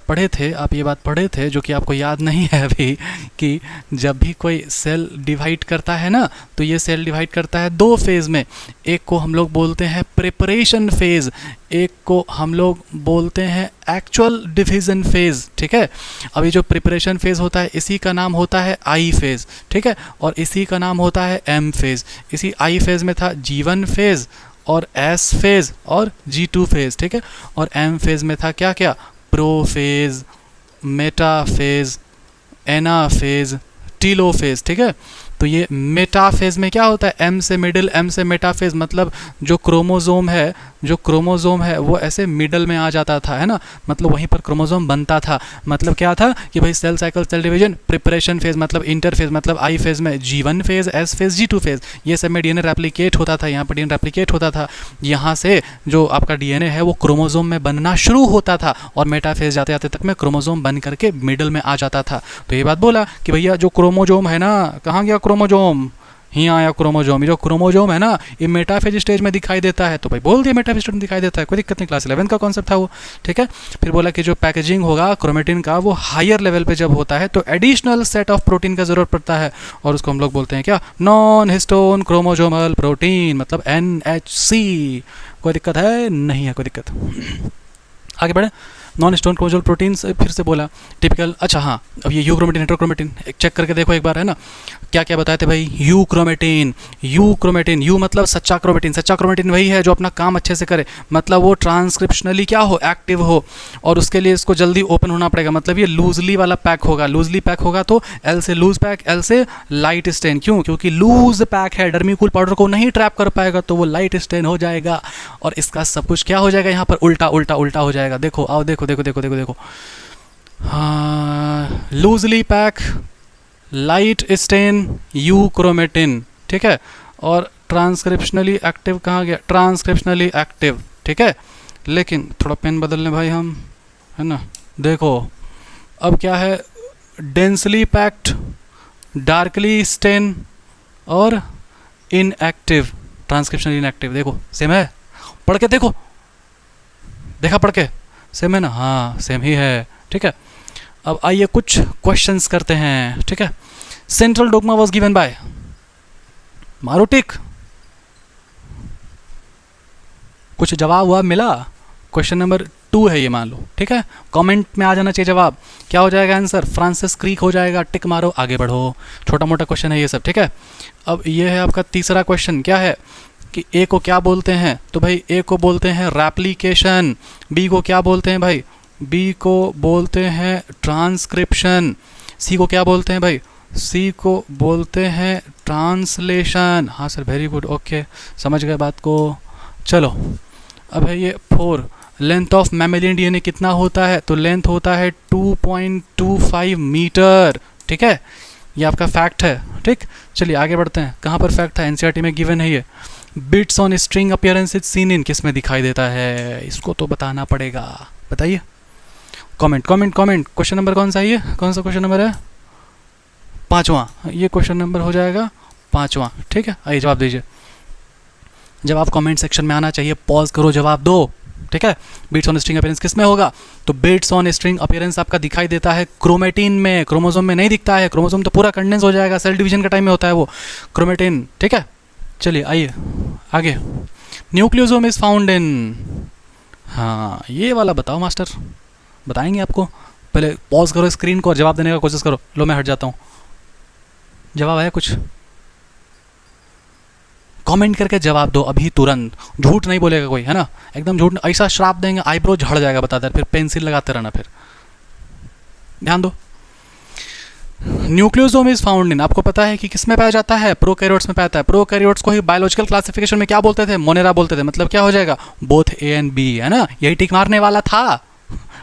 पढ़े थे जो कि आपको याद नहीं है अभी, कि जब भी कोई सेल डिवाइड करता है ना, तो ये सेल डिवाइड करता है 2 फेज़ में। एक को हम लोग बोलते हैं प्रिपरेशन फेज़, एक को हम लोग बोलते हैं एक्चुअल डिवीजन फेज़। ठीक है, अब ये जो प्रिपरेशन फेज़ होता है इसी का नाम होता है आई फेज़। ठीक है, और इसी का नाम होता है एम फेज़। इसी आई फेज़ में था G1 फेज़ और एस फेज़ और G2 फेज़। ठीक है, और एम फेज़ में था क्या क्या? प्रो फेज़, मेटा फेज़, एना फेज़, टीलो फेज़। ठीक है, तो ये मेटाफेज में क्या होता है? एम से मिडिल, एम से मेटाफेज, मतलब जो क्रोमोजोम है वो ऐसे मिडल में आ जाता था, है ना, मतलब वहीं पर क्रोमोजोम बनता था। मतलब क्या था कि भाई cell cycle, cell division, preparation phase मतलब इंटरफेज, मतलब आई फेज में G1 phase, S phase, G2 phase, ये सब में डीएनए रेप्लिकेट होता था। यहाँ पर डीएनए रेप्लिकेट होता था, यहाँ से जो आपका डीएनए है वो क्रोमोजोम में बनना शुरू होता था और मेटाफेज जाते जाते तक में क्रोमोजोम बन करके मिडल में आ जाता था। तो ये बात बोला कि भैया जो क्रोमोजोम है ना, कहाँ गया क्रोमोजोम? ही आया क्रोमोजोम। ये जो क्रोमोजोम है ना, ये मेटाफेज स्टेज में दिखाई देता है। तो भाई बोल दिया मेटाफेज स्टेज में दिखाई देता है, कोई दिक्कत नहीं, क्लास 11 का कॉन्सेप्ट था वो। ठीक है, फिर बोला कि जो पैकेजिंग होगा क्रोमेटिन का वो हायर लेवल पे जब होता है तो एडिशनल सेट ऑफ प्रोटीन का जरूरत पड़ता है और उसको हम लोग बोलते हैं क्या? नॉन हिस्टोन क्रोमोजोमल प्रोटीन, मतलब NHC। कोई दिक्कत है? नहीं है कोई दिक्कत। आगे बढ़े, नॉन स्टोन क्रोमोसोमल प्रोटीन्स फिर से बोला टिपिकल। अच्छा हाँ, अब ये यूक्रोमेटिन हेट्रोक्रोमेटिन चेक करके देखो एक बार, है ना, क्या क्या बताए थे भाई। यूक्रोमेटिन, यूक्रोमेटिन, यू मतलब सच्चा क्रोमेटिन। सच्चा क्रोमेटिन वही है जो अपना काम अच्छे से करे, मतलब वो ट्रांसक्रिप्शनली क्या हो, एक्टिव हो, और उसके लिए इसको जल्दी ओपन होना पड़ेगा। मतलब ये लूजली वाला पैक होगा, लूजली पैक होगा तो एल से लूज पैक, एल से लाइट स्टेन। क्यों? क्योंकि लूज पैक है, डर्मीकूल पाउडर को नहीं ट्रैप कर पाएगा तो वो लाइट स्टेन हो जाएगा, और इसका सब कुछ क्या हो जाएगा यहाँ पर, उल्टा उल्टा उल्टा हो जाएगा। देखो आओ, देखो देखो देखो देखो देखो, हाँ, loosely pack, light stain, euchromatin, ठीक है, और ट्रांसक्रिप्शनली एक्टिव कहाँ गया, ट्रांसक्रिप्शनली एक्टिव, ठीक है। लेकिन थोड़ा पेन बदल लें भाई हम, है ना, देखो अब क्या है, डेंसली पैक्ड, डार्कली स्टेन और इनएक्टिव, ट्रांसक्रिप्शन इनएक्टिव। देखो सेम है, पढ़ के देखो, देखा पढ़ के, सेम है ना, हाँ सेम ही है, ठीक है। अब आइए कुछ क्वेश्चंस करते हैं, ठीक है। Central dogma was given by, मारो टिक, कुछ जवाब हुआ मिला। क्वेश्चन नंबर 2 है ये, मान लो, ठीक है। कमेंट में आ जाना चाहिए जवाब, क्या हो जाएगा आंसर, फ्रांसिस क्रिक हो जाएगा। टिक मारो, आगे बढ़ो, छोटा मोटा क्वेश्चन है ये सब, ठीक है। अब ये है आपका तीसरा क्वेश्चन, क्या है कि ए को क्या बोलते हैं, तो भाई ए को बोलते हैं रेप्लिकेशन, बी को क्या बोलते हैं भाई, बी को बोलते हैं ट्रांसक्रिप्शन, सी को क्या बोलते हैं भाई, सी को बोलते हैं ट्रांसलेशन। हाँ सर, वेरी गुड, ओके, समझ गए बात को। चलो अब है ये 4, लेंथ ऑफ मैमेलियन डीएनए कितना होता है, तो लेंथ होता है 2.25 मीटर, ठीक है, ये आपका फैक्ट है, ठीक। चलिए आगे बढ़ते हैं, कहाँ पर फैक्ट है, एनसीईआरटी में गिवन है ये। Bits on string appearances seen in, किस में दिखाई देता है, इसको तो बताना पड़ेगा, बताइए। Comment comment comment, question number कौन सा है ये, कौन सा क्वेश्चन नंबर है, 5वां, ये क्वेश्चन नंबर हो जाएगा 5वां, ठीक है। आइए जवाब दीजिए, जवाब कमेंट सेक्शन में आना चाहिए, पॉज करो, जवाब दो, ठीक है। बिट्स ऑन स्ट्रिंग अपीयरेंस किस में होगा, तो बिट्स ऑन स्ट्रिंग अपीयरेंस आपका दिखाई देता है क्रोमेटिन में, क्रोमोसोम में नहीं दिखता है, क्रोमोसोम तो पूरा कंडेंस हो जाएगा, सेल डिवीजन के टाइम में होता है वो क्रोमेटिन, ठीक है। चलिए आइए आगे, न्यूक्लियोसोम इज फाउंड इन, हाँ ये वाला बताओ मास्टर, बताएंगे आपको, पहले पॉज करो स्क्रीन को और जवाब देने का कोशिश करो। लो मैं हट जाता हूँ, जवाब है कुछ, कमेंट करके जवाब दो अभी तुरंत, झूठ नहीं बोलेगा कोई, है ना, एकदम झूठ, ऐसा श्राप देंगे आईब्रो झड़ जाएगा, बताते फिर पेंसिल लगाते रहना, फिर ध्यान दो। न्यूक्लियोसोम इज फाउंड इन, आपको पता है कि किस में पाया जाता है, प्रोकैरियोट्स में पाया है। प्रोकैरियोट्स को ही बायोलॉजिकल क्लासिफिकेशन में क्या बोलते थे, मोनेरा बोलते थे, मतलब क्या हो जाएगा, बोथ ए एंड बी, है ना, यही टिक मारने वाला था।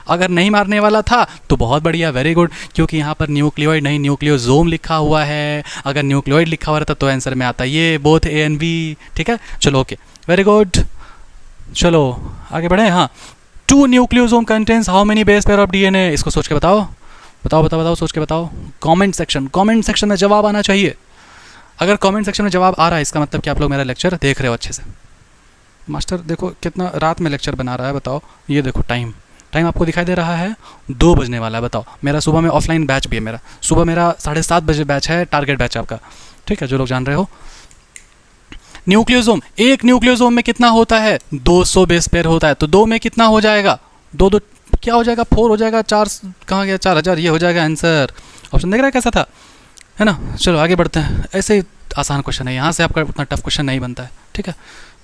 अगर नहीं मारने वाला था तो बहुत बढ़िया, वेरी गुड, क्योंकि यहाँ पर न्यूक्लियोइड नहीं न्यूक्लियोसोम लिखा हुआ है, अगर न्यूक्लियोइड लिखा हुआ रहता तो आंसर में आता ये बोथ ए एंड बी, ठीक है। चलो ओके, वेरी गुड, चलो आगे बढ़े। हाँ, 2 nucleosome contains how many base pair of DNA, इसको सोच के बताओ, बताओ बताओ बताओ, सोच के बताओ। कमेंट सेक्शन में जवाब आना चाहिए। अगर कमेंट सेक्शन में जवाब आ रहा है इसका मतलब कि आप लोग मेरा लेक्चर देख रहे हो अच्छे से। मास्टर देखो कितना रात में लेक्चर बना रहा है, बताओ, ये देखो टाइम आपको दिखाई दे रहा है, 2 बजने वाला है, बताओ। मेरा सुबह में ऑफलाइन बैच भी है, मेरा सुबह मेरा 7:30 बजे बैच है, टारगेट बैच आपका, ठीक है, जो लोग जान रहे हो। न्यूक्लियोसोम, एक न्यूक्लियोसोम में कितना होता है, 200 बेस पेयर होता है, तो 2 में कितना हो जाएगा, 2 क्या हो जाएगा, 4 हो जाएगा, 4 कहाँ गया, 4000, ये हो जाएगा आंसर। ऑप्शन देख रहा है कैसा था, है ना। चलो आगे बढ़ते हैं, ऐसे ही आसान क्वेश्चन है, यहाँ से आपका उतना टफ क्वेश्चन नहीं बनता है, ठीक है,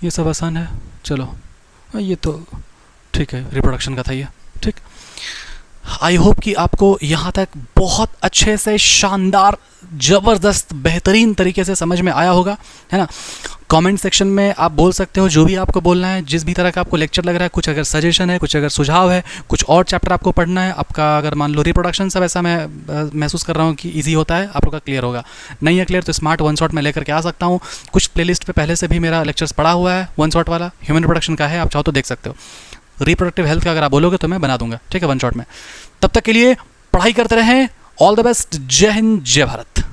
ये सब आसान है। चलो ये तो ठीक है, रिप्रोडक्शन का था ये, ठीक। आई होप कि आपको यहाँ तक बहुत अच्छे से, शानदार, ज़बरदस्त, बेहतरीन तरीके से समझ में आया होगा, है ना। कमेंट सेक्शन में आप बोल सकते हो जो भी आपको बोलना है, जिस भी तरह का आपको लेक्चर लग रहा है, कुछ अगर सजेशन है, कुछ अगर सुझाव है, कुछ और चैप्टर आपको पढ़ना है आपका, अगर मान लो रिप्रोडक्शन सब ऐसा मैं महसूस कर रहा हूँ कि ईजी होता है, आप लोग का क्लियर होगा, नहीं है क्लियर तो स्मार्ट वन शॉट में लेकर के आ सकता हूँ। कुछ प्लेलिस्ट पे पहले से भी मेरा लेक्चर्स पड़ा हुआ है, वन शॉट वाला ह्यूमन रिप्रोडक्शन का है, आप चाहो तो देख सकते हो। रिप्रोडक्टिव हेल्थ का अगर आप बोलोगे तो मैं बना दूंगा, ठीक है, वन शॉट में। तब तक के लिए पढ़ाई करते रहें, ऑल द बेस्ट, जय हिंद, जय भारत।